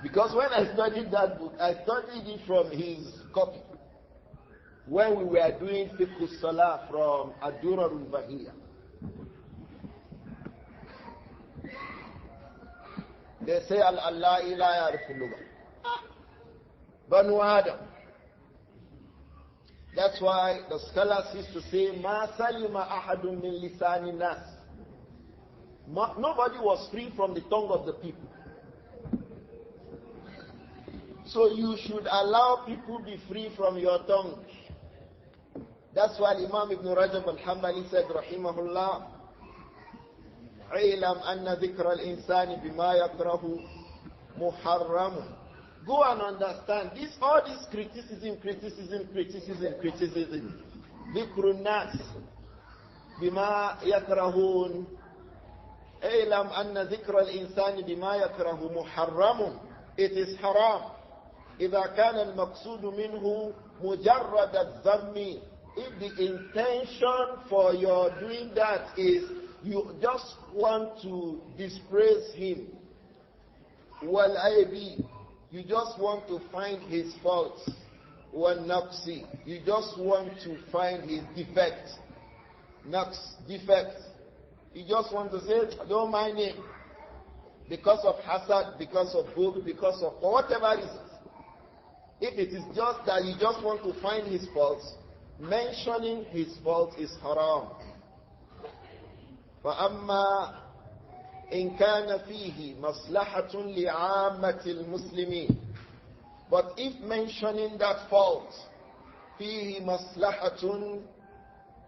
Because when I studied that book, I studied it from his copy. When we were doing Fiqh Salah from Abdur-Raūf. They say Allah ila yariful. Banu Adam. That's why the scholars used to say, Ma salima ahadun min lisani nas. Nobody was free from the tongue of the people. So you should allow people be free from your tongue. That's why Imam Ibn Rajab al-Hanbali said, Rahimahullah, عِلَمْ أَنَّ ذِكْرَ الْإِنسَانِ بِمَا يَكْرَهُ مُحَرَّمٌ. Go and understand. All this criticism. ذِكْرُ النَّاسِ بِمَا يَكْرَهُونَ عِلَمْ أَنَّ ذِكْرَ الْإِنسَانِ بِمَا يَكْرَهُ مُحَرَّمٌ. It is haram. إِذَا كَانَ الْمَقْصُودُ مِنْهُ مُجَرَّدَ الذَّمِّ. If the intention for your doing that is you just want to dispraise him, وَالْعَيْبِ, you just want to find his faults, وَالنَّقْصِ, you just want to find his defect, naqs, defect, you just want to say, don't mind him, because of hasad, because of book, because of whatever it is. If it is just that you just want to find his faults, mentioning his fault is haram. فَأَمَّا إِنْ كَانَ فِيهِ مَصْلَحَةٌ لِعَامَّةِ الْمُسْلِمِينَ. But if mentioning that fault, فِيهِ مَصْلَحَةٌ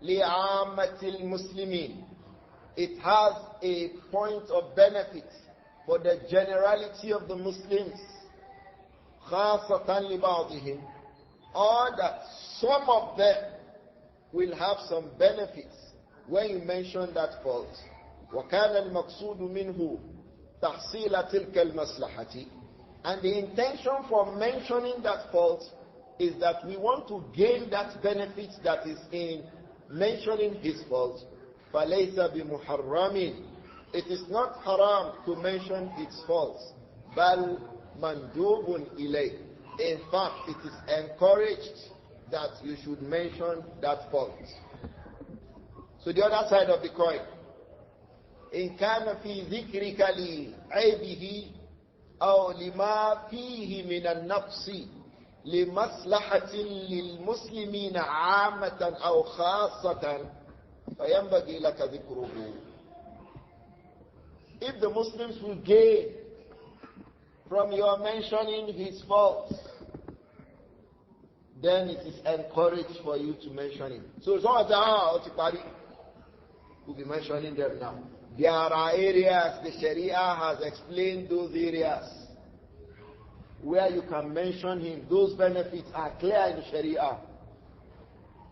لِعَامَّةِ الْمُسْلِمِينَ, it has a point of benefit for the generality of the Muslims, خَاصَةً لِبَعْضِهِمْ, or that some of them will have some benefits when you mention that fault. وَكَانَ الْمَقْصُودُ مِنْهُ تَحْصِيلَ تِلْكَ الْمَصْلَحَةِ. And the intention for mentioning that fault is that we want to gain that benefit that is in mentioning his fault. فَلَيْسَ بِمُحَرَّمٍ. It is not haram to mention its faults. بَلْ مَنْدُوبٌ إِلَيْهِ. In fact, it is encouraged that you should mention that fault. So the other side of the coin, إن كان في ذكرك لعيبه أو لما فيه من النقص لمصلحة للمسلمين عامة أو خاصة فينبغي لك ذكره. If the Muslims will gain from your mentioning his faults, then it is encouraged for you to mention him. So someone will be mentioning them now. There are areas the Sharia has explained, those areas where you can mention him. Those benefits are clear in the Sharia.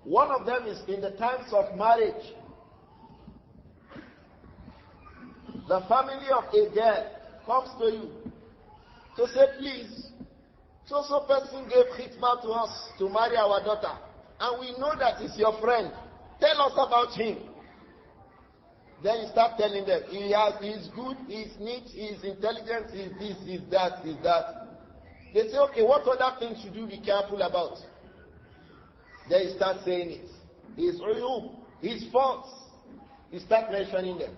One of them is in the times of marriage. The family of a girl comes to you to say, please, so person gave khitbah to us to marry our daughter, and we know that he's your friend. Tell us about him. Then you start telling them, he's good, he's neat, he's intelligent, he's this, he's that, he's that. They say, okay, what other things should you be careful about? Then you start saying it. His uyub, his faults. You start mentioning them.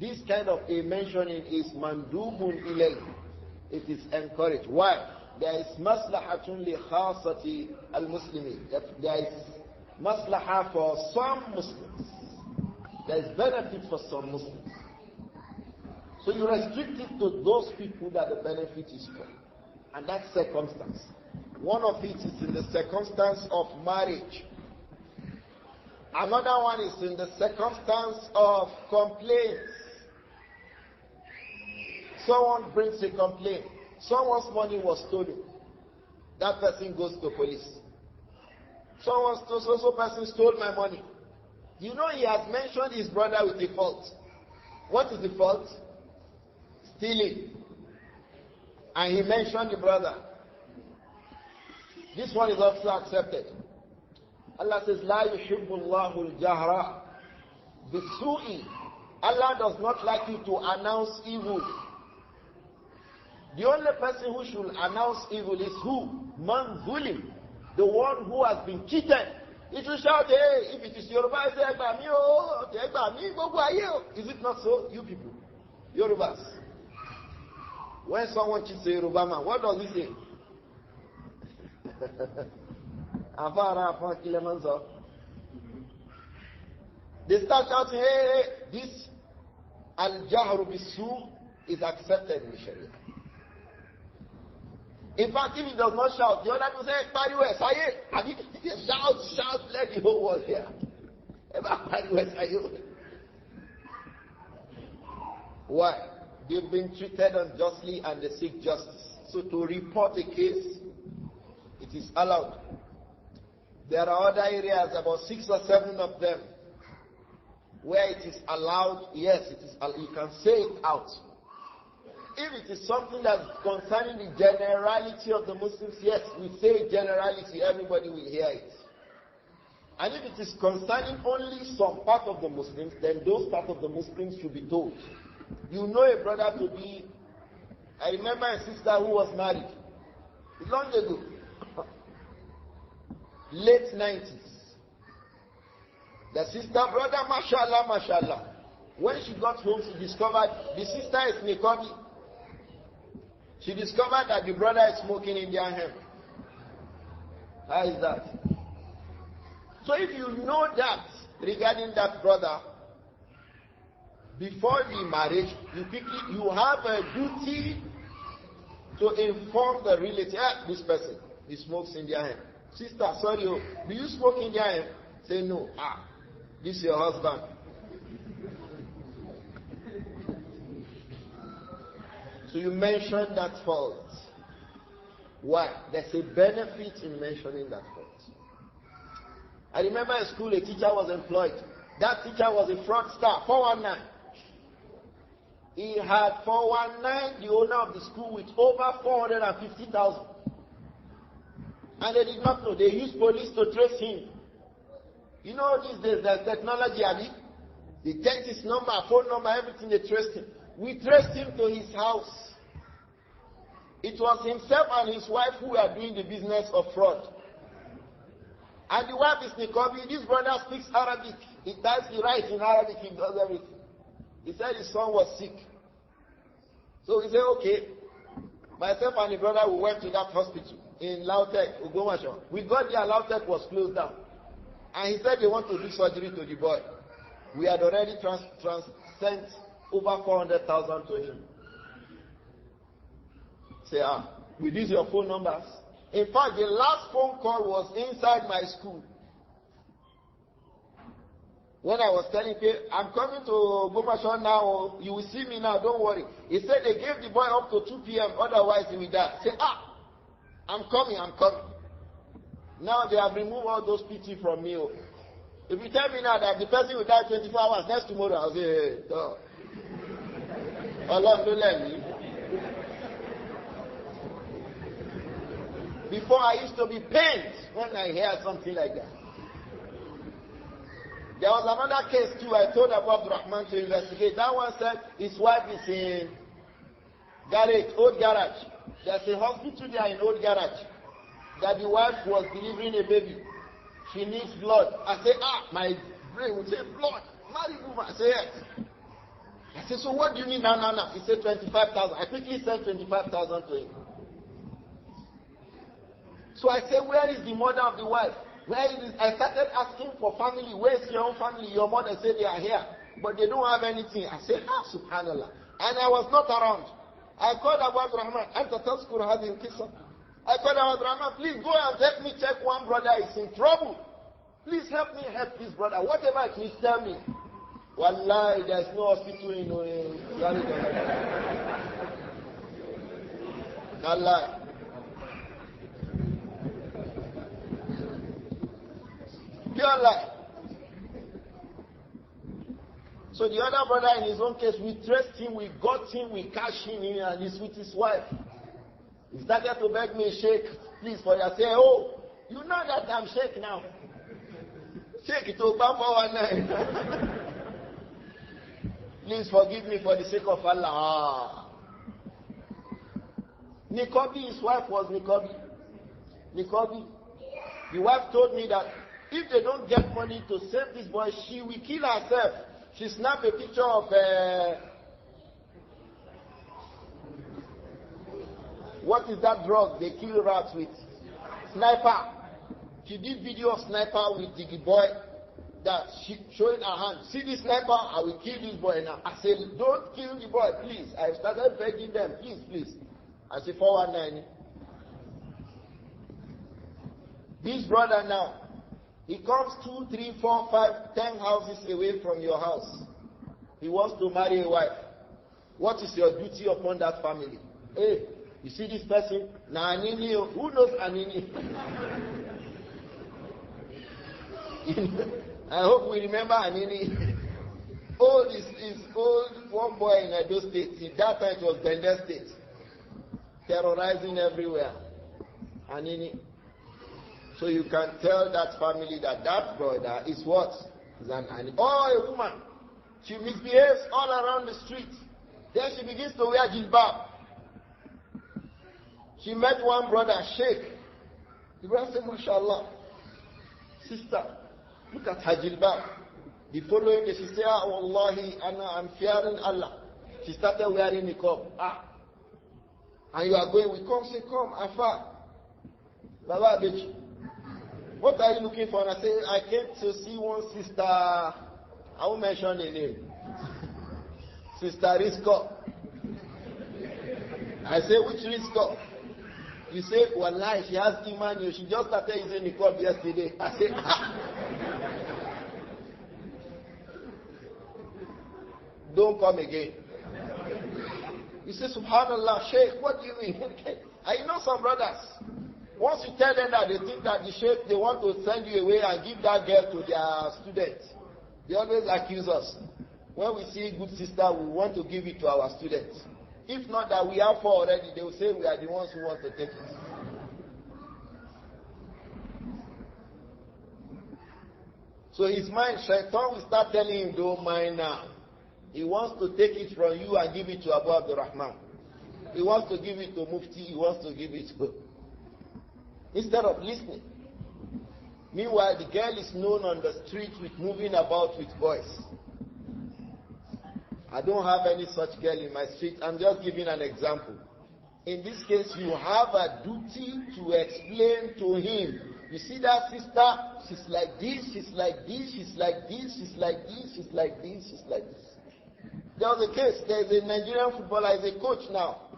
This kind of a mentioning is mandubun ilay. It is encouraged. Why? There is maslahatun li khasati al-muslimin. There is maslaha for some Muslims. There is benefit for some Muslims. So you restrict it to those people that the benefit is for. And that's circumstance. One of it is in the circumstance of marriage. Another one is in the circumstance of complaints. Someone brings a complaint. Someone's money was stolen. That person goes to police. So person stole my money. You know he has mentioned his brother with a fault. What is the fault? Stealing. And he mentioned the brother. This one is also accepted. Allah says, La yuhibbullahu al-jahra bis-su'i. Allah does not like you to announce evil. The only person who should announce evil is who? Man zulim. The one who has been cheated. He should shout, hey, if it is Yoruba, say, Egba mi o, Egba mi, gbogbo aye o. Is it not so? You people, Yorubas. When someone cheats a Yoruba man, what does he say? They start shouting, hey, this al-jahru bis-su' is accepted in the Sharia. In fact, if he does not shout, the other people say, Pariwe, Saye, and he shout, let the whole world hear. Pariwe, Saye. Why? They've been treated unjustly and they seek justice. So to report a case, it is allowed. There are other areas, about 6 or 7 of them, where it is allowed. Yes, it is. You can say it out. If it is something that's concerning the generality of the Muslims, yes, we say generality, everybody will hear it. And if it is concerning only some part of the Muslims, then those part of the Muslims should be told. You know a brother to be, I remember a sister who was married, long ago, late 90s. The sister, brother, mashallah, mashallah. When she got home, she discovered the sister is Nikobi. She discovered that the brother is smoking Indian hemp. How is that? So if you know that regarding that brother, before the marriage, you have a duty to inform the relative. This person, he smokes Indian hemp. Sister, sorry, do you smoke Indian hemp? Say no. This is your husband. So you mentioned that fault. Why? There's a benefit in mentioning that fault. I remember at school a teacher was employed. That teacher was a fraudster, 419. He had 419, the owner of the school, with over 450,000. And they did not know. They used police to trace him. You know these days there's technology, Abi. They checked his number, phone number, everything, they traced him. We traced him to his house. It was himself and his wife who were doing the business of fraud. And the wife is Nikobi. This brother speaks Arabic. He types, he writes in Arabic, he does everything. He said his son was sick. So he said, okay. Myself and the brother, we went to that hospital in Lautech, Ugomasho. We got there, Lautech was closed down. And he said they want to do surgery to the boy. We had already sent over 400,000 to him. Say, with these your phone numbers. In fact, the last phone call was inside my school. When I was telling him, I'm coming to Gomashan now, you will see me now, don't worry. He said they gave the boy up to 2 p.m., otherwise he will die. Say, I'm coming. Now they have removed all those PT from me. If you tell me now that the person will die 24 hours, next tomorrow, I'll say, hey, no. Allah don't let me. Before I used to be pained when I hear something like that. There was another case too, I told Abdur-Raūf to investigate. That one said his wife is in garage, old garage. There's a hospital there in old garage. That the wife was delivering a baby. She needs blood. I say, my brain would say, blood. Marry woman. I say, yes. I said, so what do you need now? He said 25,000. I quickly sent 25,000 to him. So I said, where is the mother of the wife? Where is it? I started asking for family. Where is your own family? Your mother said they are here. But they don't have anything. I said, subhanallah. And I was not around. I called Abdur-Raūf. I called Abdur-Raūf, please go and help me check one brother is in trouble. Please help me help this brother. Whatever it is, tell me. Wallahi, there is no hospital in Allah. Pure life. So the other brother in his own case, we traced him, we got him, we cashed him in, and he's with his wife. He started to beg me, Shaykh, please, for you. I say, oh, you know that I'm Shaykh now. Shaykh, it will bump our name. Please forgive me for the sake of Allah. Nikobi, his wife was Nikobi. The wife told me that if they don't get money to save this boy, she will kill herself. She snapped a picture of what is that drug they kill rats with? Sniper. She did video of sniper with the boy that she showing her hand. See this sniper? I will kill this boy now. I said, don't kill the boy, please. I started begging them, please. I said, 419. This brother now, he comes 2, 3, 4, 5, 10 houses away from your house. He wants to marry a wife. What is your duty upon that family? Hey, you see this person? Na Anini, who knows Anini? I hope we remember Anini. Old is old, one boy in Edo State. In that time it was Bender State. Terrorizing everywhere. Anini. So you can tell that family that that brother is what? Is an Anini. Oh, a woman. She misbehaves all around the street. Then she begins to wear jilbab. She met one brother, Shaykh. The brother said, MashaAllah, sister, look at her jilbab. The following day, she said, oh, Wallahi, I'm fearing Allah. She started wearing niqab. And you are going, we come, say, come, Afar. Baba Abechi. What are you looking for? And I say, I came to see one sister. I won't mention the name. Sister Risco. I say, which Risco? You say, Wallahi, she has Iman. She just started using niqab yesterday. I say, don't come again. You say, Subhanallah, Shaykh, what do you mean? I know some brothers. Once you tell them that they think that the Shaykh, they want to send you away and give that girl to their students, they always accuse us. When we see a good sister, we want to give it to our students. If not that we have 4 already, they will say we are the ones who want to take it. So his mind, Shaitan will start telling him, don't mind now. He wants to take it from you and give it to Abu Abdur-Rahman. He wants to give it to Mufti. He wants to give it to... Instead of listening. Meanwhile, the girl is known on the street with moving about with boys. I don't have any such girl in my street. I'm just giving an example. In this case, you have a duty to explain to him. You see that sister? She's like this, she's like this, she's like this, she's like this, she's like this, she's like this. There was a case. There's a Nigerian footballer, he's a coach now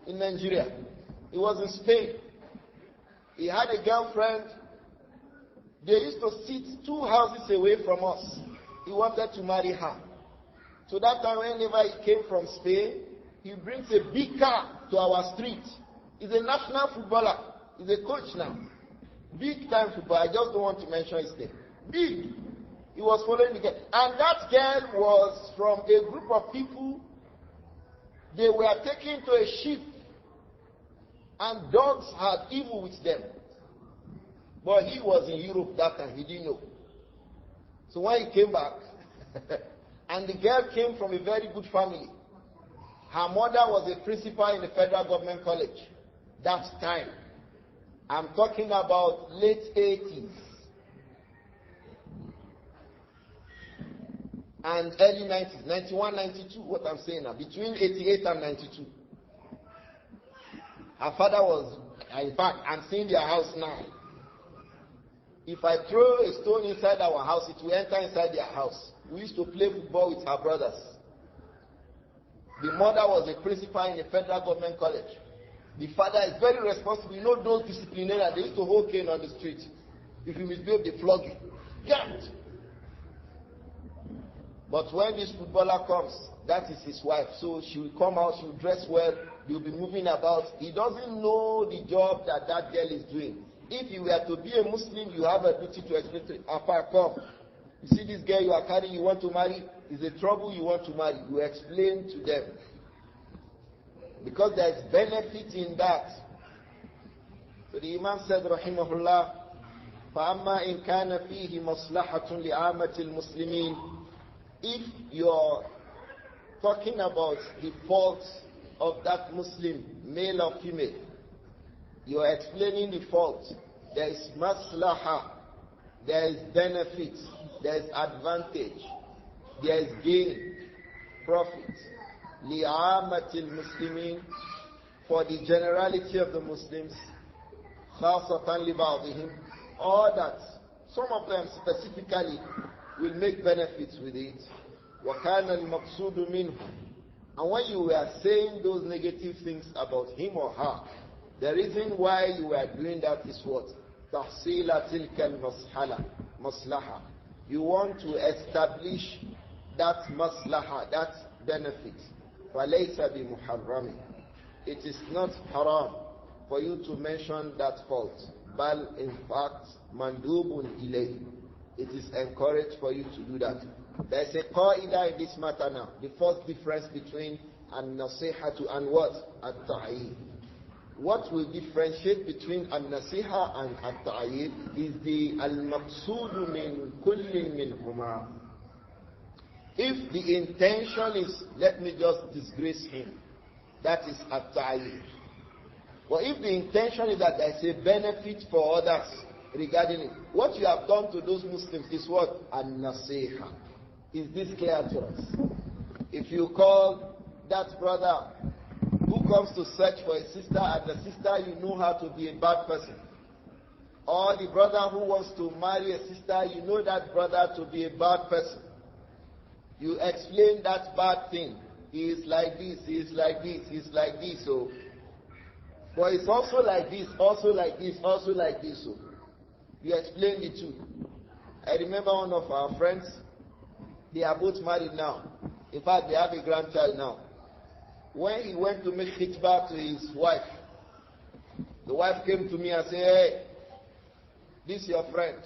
in Nigeria. He was in Spain. He had a girlfriend. They used to sit 2 houses away from us. He wanted to marry her. So that time, whenever he came from Spain, he brings a big car to our street. He's a national footballer. He's a coach now. Big time footballer. I just don't want to mention his name. Big. He was following the girl. And that girl was from a group of people. They were taken to a ship. And dogs had evil with them. But he was in Europe that time. He didn't know. So when he came back, and the girl came from a very good family. Her mother was a principal in the federal government college. That time. I'm talking about late 80s. And early 90s. 91, 92, what I'm saying now. Between 88 and 92. Her father was, in fact, I'm seeing their house now. If I throw a stone inside our house, it will enter inside their house. We used to play football with her brothers. The mother was a principal in a federal government college. The father is very responsible. You know those disciplinarians, they used to hold cane on the street. If you misbehave, they flog you. Get out! But when this footballer comes, that is his wife. So she will come out, she will dress well, they will be moving about. He doesn't know the job that that girl is doing. If you were to be a Muslim, you have a duty to explain to him, Afar, come. You see this girl you are carrying, you want to marry, is a trouble you want to marry. You explain to them. Because there is benefit in that. So the Imam said, rahimahullah, فَأَمَّا إِنْ كَانَ فِيهِ مَصْلَحَةٌ لِعَامَةِ الْمُسْلِمِينَ. If you're talking about the faults of that Muslim, male or female, you are explaining the fault. There is maslaha, there is benefit, there is advantage, there is gain, profit. لِعَامَةِ الْمُسْلِمِينَ, for the generality of the Muslims, خَاصَةً لِبَعْضِهِمْ, or that some of them specifically will make benefits with it. وَكَانَ الْمَقْصُودُ مِنْهُ. And when you were saying those negative things about him or her, the reason why you were doing that is what? تَحْصِيلَ تِلْكَ الْمَصْلَحَةِ. You want to establish that maslaha, that benefit. فَلَيْسَ بِمُحَرَّمٍ. It is not haram for you to mention that fault. Bal, in fact, mandubun ilayh. It is encouraged for you to do that. There is a qaida in this matter now. The first difference between An-Naseehah and what? At-Tibyān. What will differentiate between An-Naseehah and At-Tibyān is the al-maqsood min kullin minhuma. If the intention is, let me just disgrace him, that is At-Tibyān. But if the intention is that there is a benefit for others regarding it, what you have done to those Muslims is what? An-Naseehah. Is this clear to us? If you call that brother who comes to search for a sister and the sister you know her to be a bad person, or the brother who wants to marry a sister, you know that brother to be a bad person, you explain that bad thing. He is like this, he is like this, he is like this, so. But it's also like this, also like this, also like this, so. You explain the two. I remember one of our friends, they are both married now. In fact, they have a grandchild now. When he went to make khitbah to his wife, the wife came to me and said, hey, this is your friend.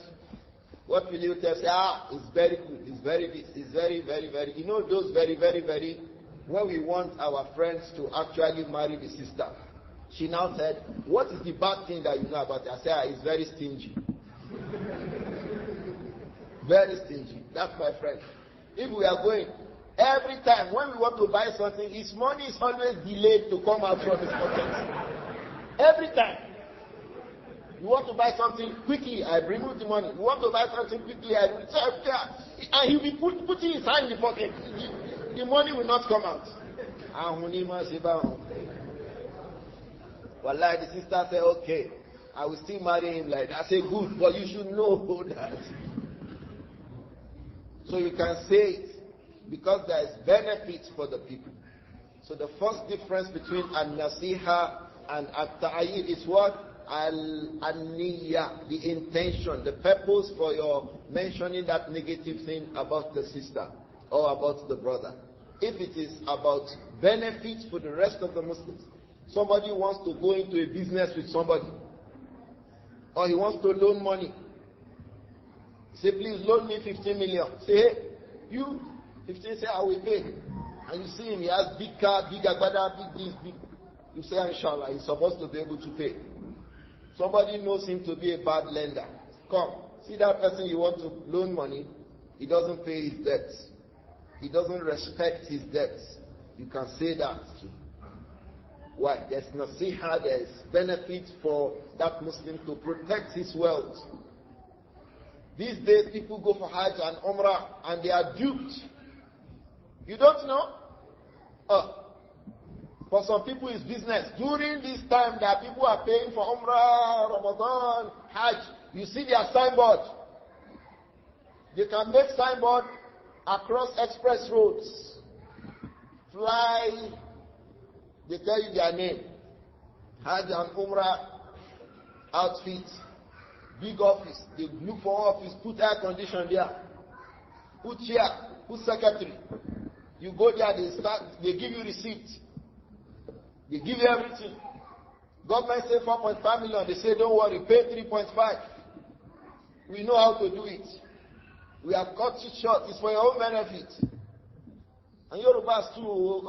What will you tell? Say, it's very good, it's very this, it's very, very, very. You know those very, very, very, when we want our friends to actually marry the sister. She now said, what is the bad thing that you know about it? I said, he's very stingy. Very stingy. That's my friend. If we are going, every time when we want to buy something, his money is always delayed to come out from his pocket. Every time. You want to buy something quickly, I bring you the money. You want to buy something quickly, I bring it. And he'll be putting his hand in the pocket. The money will not come out. Wallahi, the sister said, okay, I will still marry him like that. I say, good, but you should know that. So you can say it, because there is benefit for the people. So the first difference between An-Naseehah and At-Tibyān is what? An-Niyyah, the intention, the purpose for your mentioning that negative thing about the sister or about the brother. If it is about benefit for the rest of the Muslims, somebody wants to go into a business with somebody, or he wants to loan money. Say, please loan me 15 million. Say, hey, you, 15, say, I will pay. And you see him, he has big car, big agbada, big this, big. You say, inshallah, he's supposed to be able to pay. Somebody knows him to be a bad lender. Come, see that person you want to loan money, he doesn't pay his debts. He doesn't respect his debts. You can say that too. Why? There's nasiha, there's benefit for that Muslim to protect his wealth. These days people go for Hajj and Umrah and they are duped. You don't know? For some people it's business. During this time that people are paying for Umrah, Ramadan, Hajj, you see their signboard. They can make signboard across express roads. Fly. They tell you their name. Hajj and Umrah outfit. Big office. They look for office, put air condition there. Put chair, put secretary. You go there, they give you receipt. They give you everything. Government say 4.5 million. They say, don't worry, pay 3.5. We know how to do it. We have cut it short. It's for your own benefit. And Yorubas too,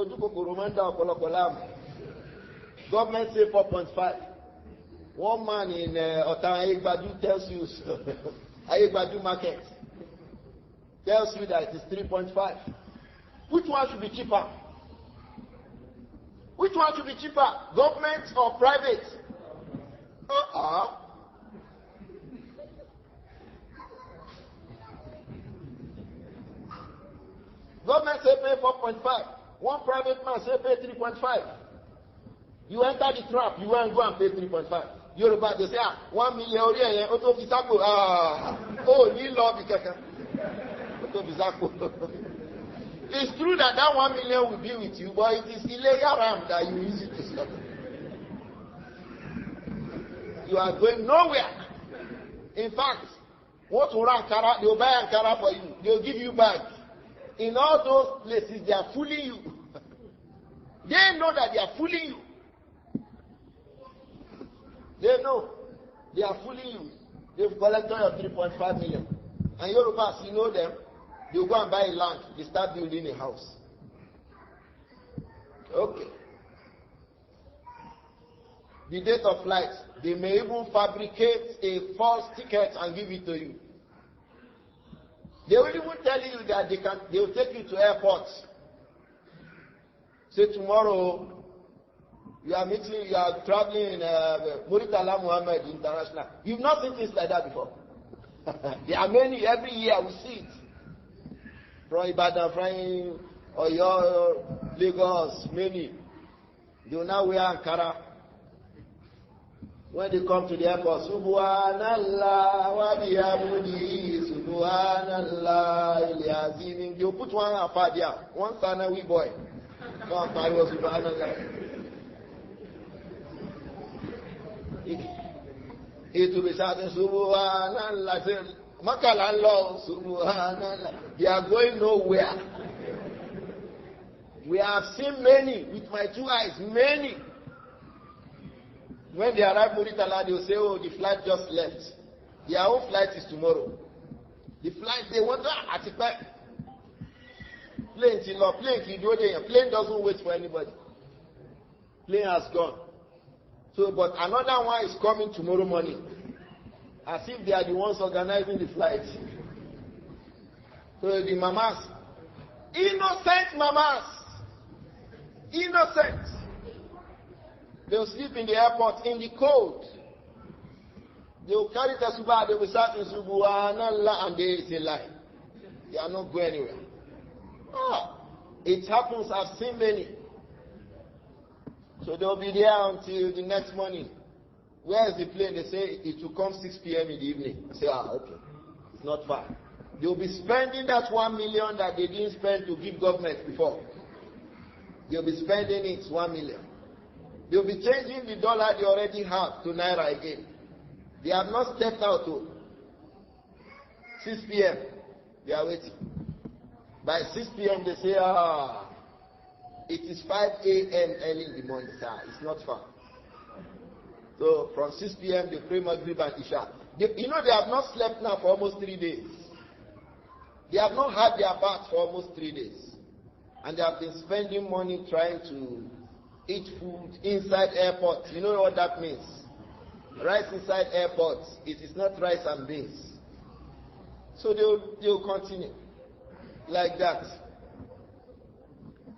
government say 4.5. One man in Otan tells you, Ayebadu market, tells you that it is 3.5. Which one should be cheaper? Which one should be cheaper? Government or private? Government say pay 4.5. One private man say pay 3.5. You enter the trap, you want to go and pay 3.5. Yoruba, they say, 1 million, auto fisako. Oh, you love it. Auto fisako. It's true that 1 million will be with you, but it is illegal ram that you use it to stop. You are going nowhere. In fact, what will Ankara, they will buy Ankara for you. They will give you back. In all those places, they are fooling you. They know that they are fooling you. They know they are fooling you. They've collected your 3.5 million. And Yorubas, you know them, they go and buy a land, they start building a house. Okay. The date of flight, they may even fabricate a false ticket and give it to you. They will even tell you that they will take you to airport. Say tomorrow, you are traveling in Muritala Muhammad International. You've not seen things like that before. There are many, every year we see it. From Ibadan, from Oyo, Lagos, many. They will now wear Ankara. When they come to the airport, Subhanallah, wa bihamdihi, Subhanallah, Ilazim. They will put one afadia, one Sanawi boy. Come and Subhanallah. It will be shouting, Subhanallah. Makalallah, Subhanallah. They are going nowhere. We have seen many with my 2 eyes, many. When they arrive in Muritala, they will say, oh, the flight just left. Their own flight is tomorrow. The flight, they wonder at the back. Plane doesn't wait for anybody. Plane has gone. So, but another one is coming tomorrow morning. As if they are the ones organizing the flight. So the mamas, innocent mamas, innocent. They will sleep in the airport in the cold. They will carry the subah, they will start in Subhanallah, and they say lie. They are not going anywhere. It happens, I've seen many. So they will be there until the next morning. Where is the plane? They say it will come 6 p.m. in the evening. I say, okay. It's not far. They will be spending that 1 million that they didn't spend to give government before. They will be spending it 1 million. They will be changing the dollar they already have to Naira again. They have not stepped out to 6 p.m. They are waiting. By 6 p.m. they say, it is 5 a.m. early in the morning. It's not far. So from 6 p.m. they pray Maghrib and Isha. They have not slept now for almost 3 days. They have not had their bath for almost 3 days. And they have been spending money trying to eat food inside airports. You know what that means? Rice inside airports. It is not rice and beans. So they will continue like that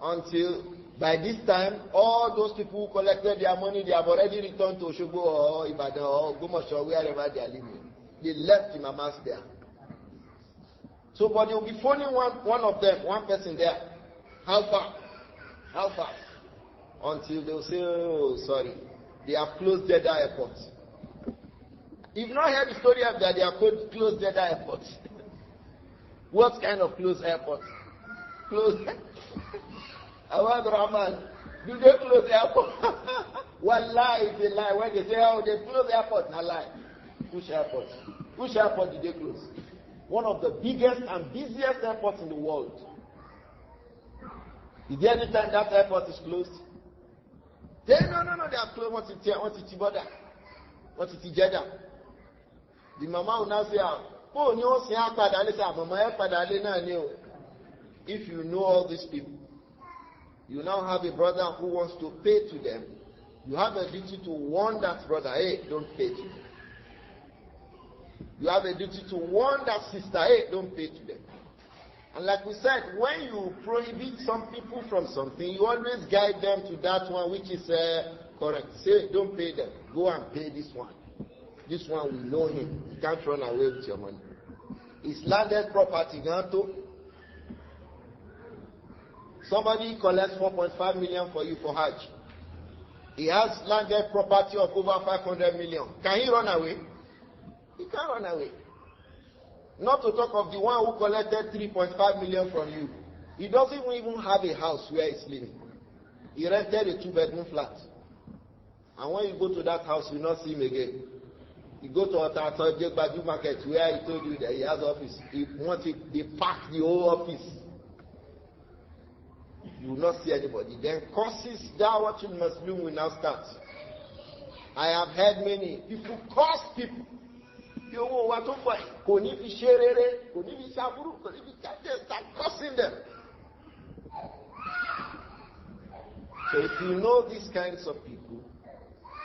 until by this time all those people who collected their money, they have already returned to Osogbo or Ibadan or Gomosho, wherever they are living. They left the mamas there. So but they will be phoning one of them, one person there. How far? How far? Until they will say, oh, sorry, they have closed Jeddah Airport. You've not heard the story of that they have closed Jeddah Airport. What kind of closed airport? Closed. Awad Rahman, do they close the airport? Wallahi, it's a lie. When they say, oh, they close the airport, not lie. Which airport? Which airport did they close? One of the biggest and busiest airports in the world. Is there any time that airport is closed? No, they are closed. What's it Tibyān? What's it Jeddah? The mama will now say, oh, no, say, if you know all these people, you now have a brother who wants to pay to them You have a duty to warn that brother, hey, don't pay to them. You have a duty to warn that sister, hey, don't pay to them. And like we said, when you prohibit some people from something, you always guide them to that one which is correct. Say, don't pay them. Go and pay this one. This one will know him. You can't run away with your money. It's landed property, Ganto. Somebody collects 4.5 million for you for Hajj. He has landed property of over 500 million. Can he run away? He can't run away. Not to talk of the one who collected 3.5 million from you. He doesn't even have a house where he's living. He rented a 2-bedroom flat. And when you go to that house, you will not see him again. You go to Badu Market where he told you that he has office. They pack the whole office. You will not see anybody. Then curses Da'watul Mazlum will now start. I have heard many people curse people. You know what to fight? Start cursing them. So if you know these kinds of people,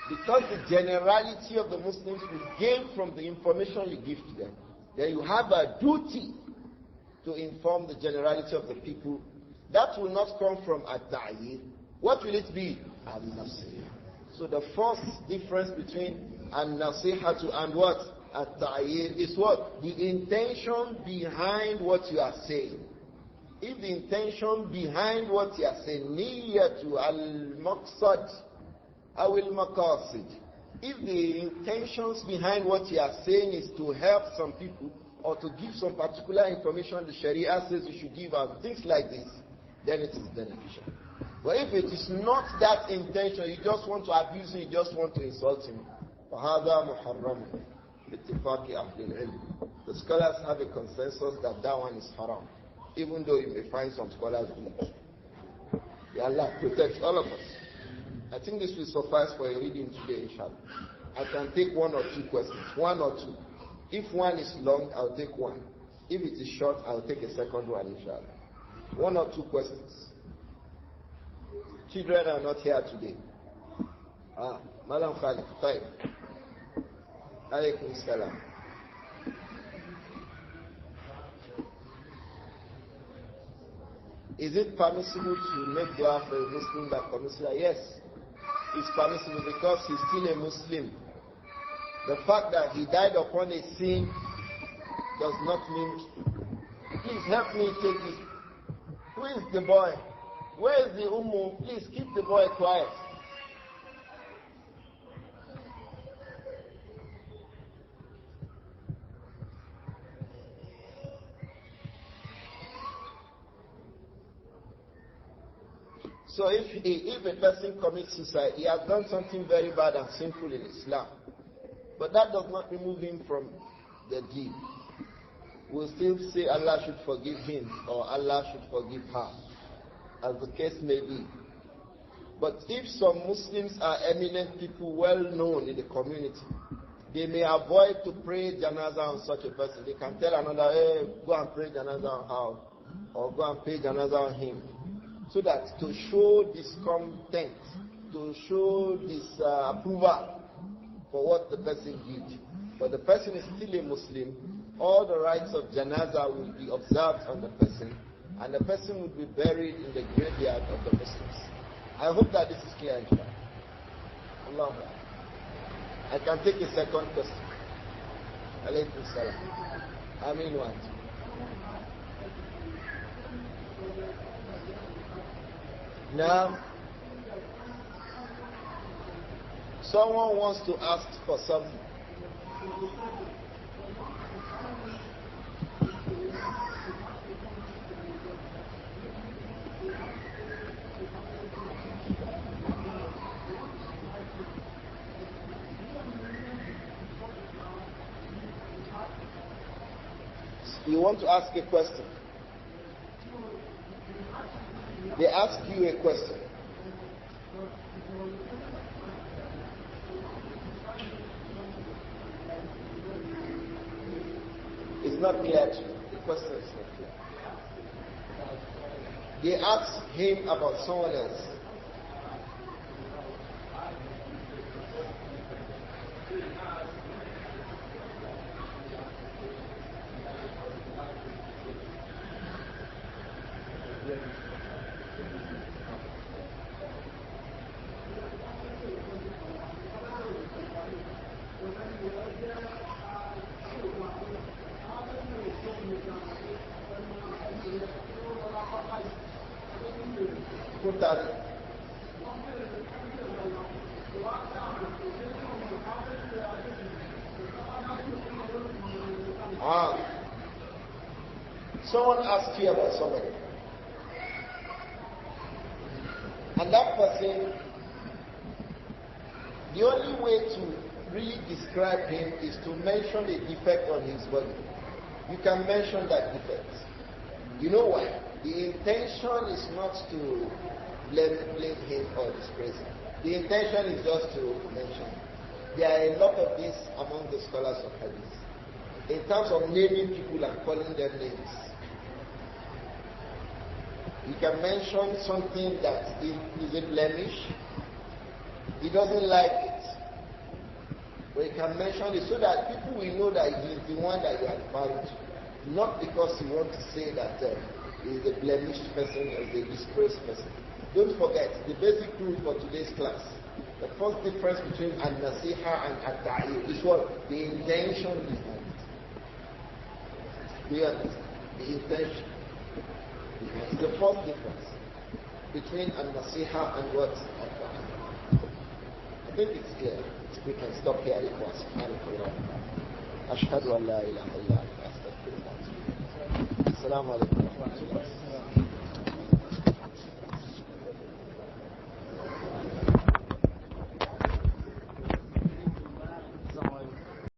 because the generality of the Muslims will gain from the information you give to them, then you have a duty to inform the generality of the people. That will not come from At-Tibyān. What will it be? An-Naseehah. So the first difference between An-Naseehah and what? At-Tibyān is what? The intention behind what you are saying. If the intention behind what you are saying, Niyyatu al-Maqsad aw al-Maqasid, if the intentions behind what you are saying is to help some people or to give some particular information the Sharia says you should give out, things like this, then it is beneficial. But if it is not that intention, you just want to abuse him, you just want to insult him, فَهَذَا مُحَرَّمٌ بِاتِّفَاقِ أَهْلِ الْعِلْمِ. The scholars have a consensus that that one is haram, even though you may find some scholars do. May Allah protect all of us. I think this will suffice for a reading today, inshallah. I can take one or two questions, one or two. If one is long, I'll take one. If it is short, I'll take a second one, inshallah. One or two questions. Children are not here today. Madam Khalid, fine. Alaykum salam. Is it permissible to make dua for a Muslim that commits sin? Yes, it's permissible because he's still a Muslim. The fact that he died upon a sin does not mean. Please help me take this. Who is the boy? Where is the Ummu? Please keep the boy quiet. So if a person commits suicide, he has done something very bad and sinful in Islam. But that does not remove him from the deed. We'll still say Allah should forgive him or Allah should forgive her, as the case may be. But if some Muslims are eminent people well known in the community, they may avoid to pray janazah on such a person. They can tell another, hey, go and pray janazah on her, or go and pray janazah on him. So that to show discontent, to show disapproval for what the person did. But the person is still a Muslim. All the rites of janazah will be observed on the person, and the person will be buried in the graveyard of the Muslims. I hope that this is clear, inshallah. Allah. I can take a second question. Alaykum salam. I mean what? Now, someone wants to ask for something. You want to ask a question. They ask you a question. It's not clear to you. The question is not clear. They ask him about someone else. voluntarily. Someone asked you about somebody, and that person, the only way to really describe him is to mention a defect on his body. You can mention that defect. You know why? The intention is not to blame him or disgrace him. The intention is just to mention. There are a lot of this among the scholars of hadith. In terms of naming people and calling them names, you can mention something that is a blemish. He doesn't like it. But you can mention it so that people will know that he is the one that you are referring to. Not because you want to say that he is a blemished person or a disgraced person. Don't forget, the basic rule for today's class, the first difference between An-Naseehah and At-Tibyān is what? The intention behind it. Do you understand? The intention. It's the first difference between An-Naseehah and what? I think it's clear. We can stop here. Ashhadu an la ilaha illa anta astaghfiruka wa atubu ilayk. Assalamu alaikum wa rahmatullah.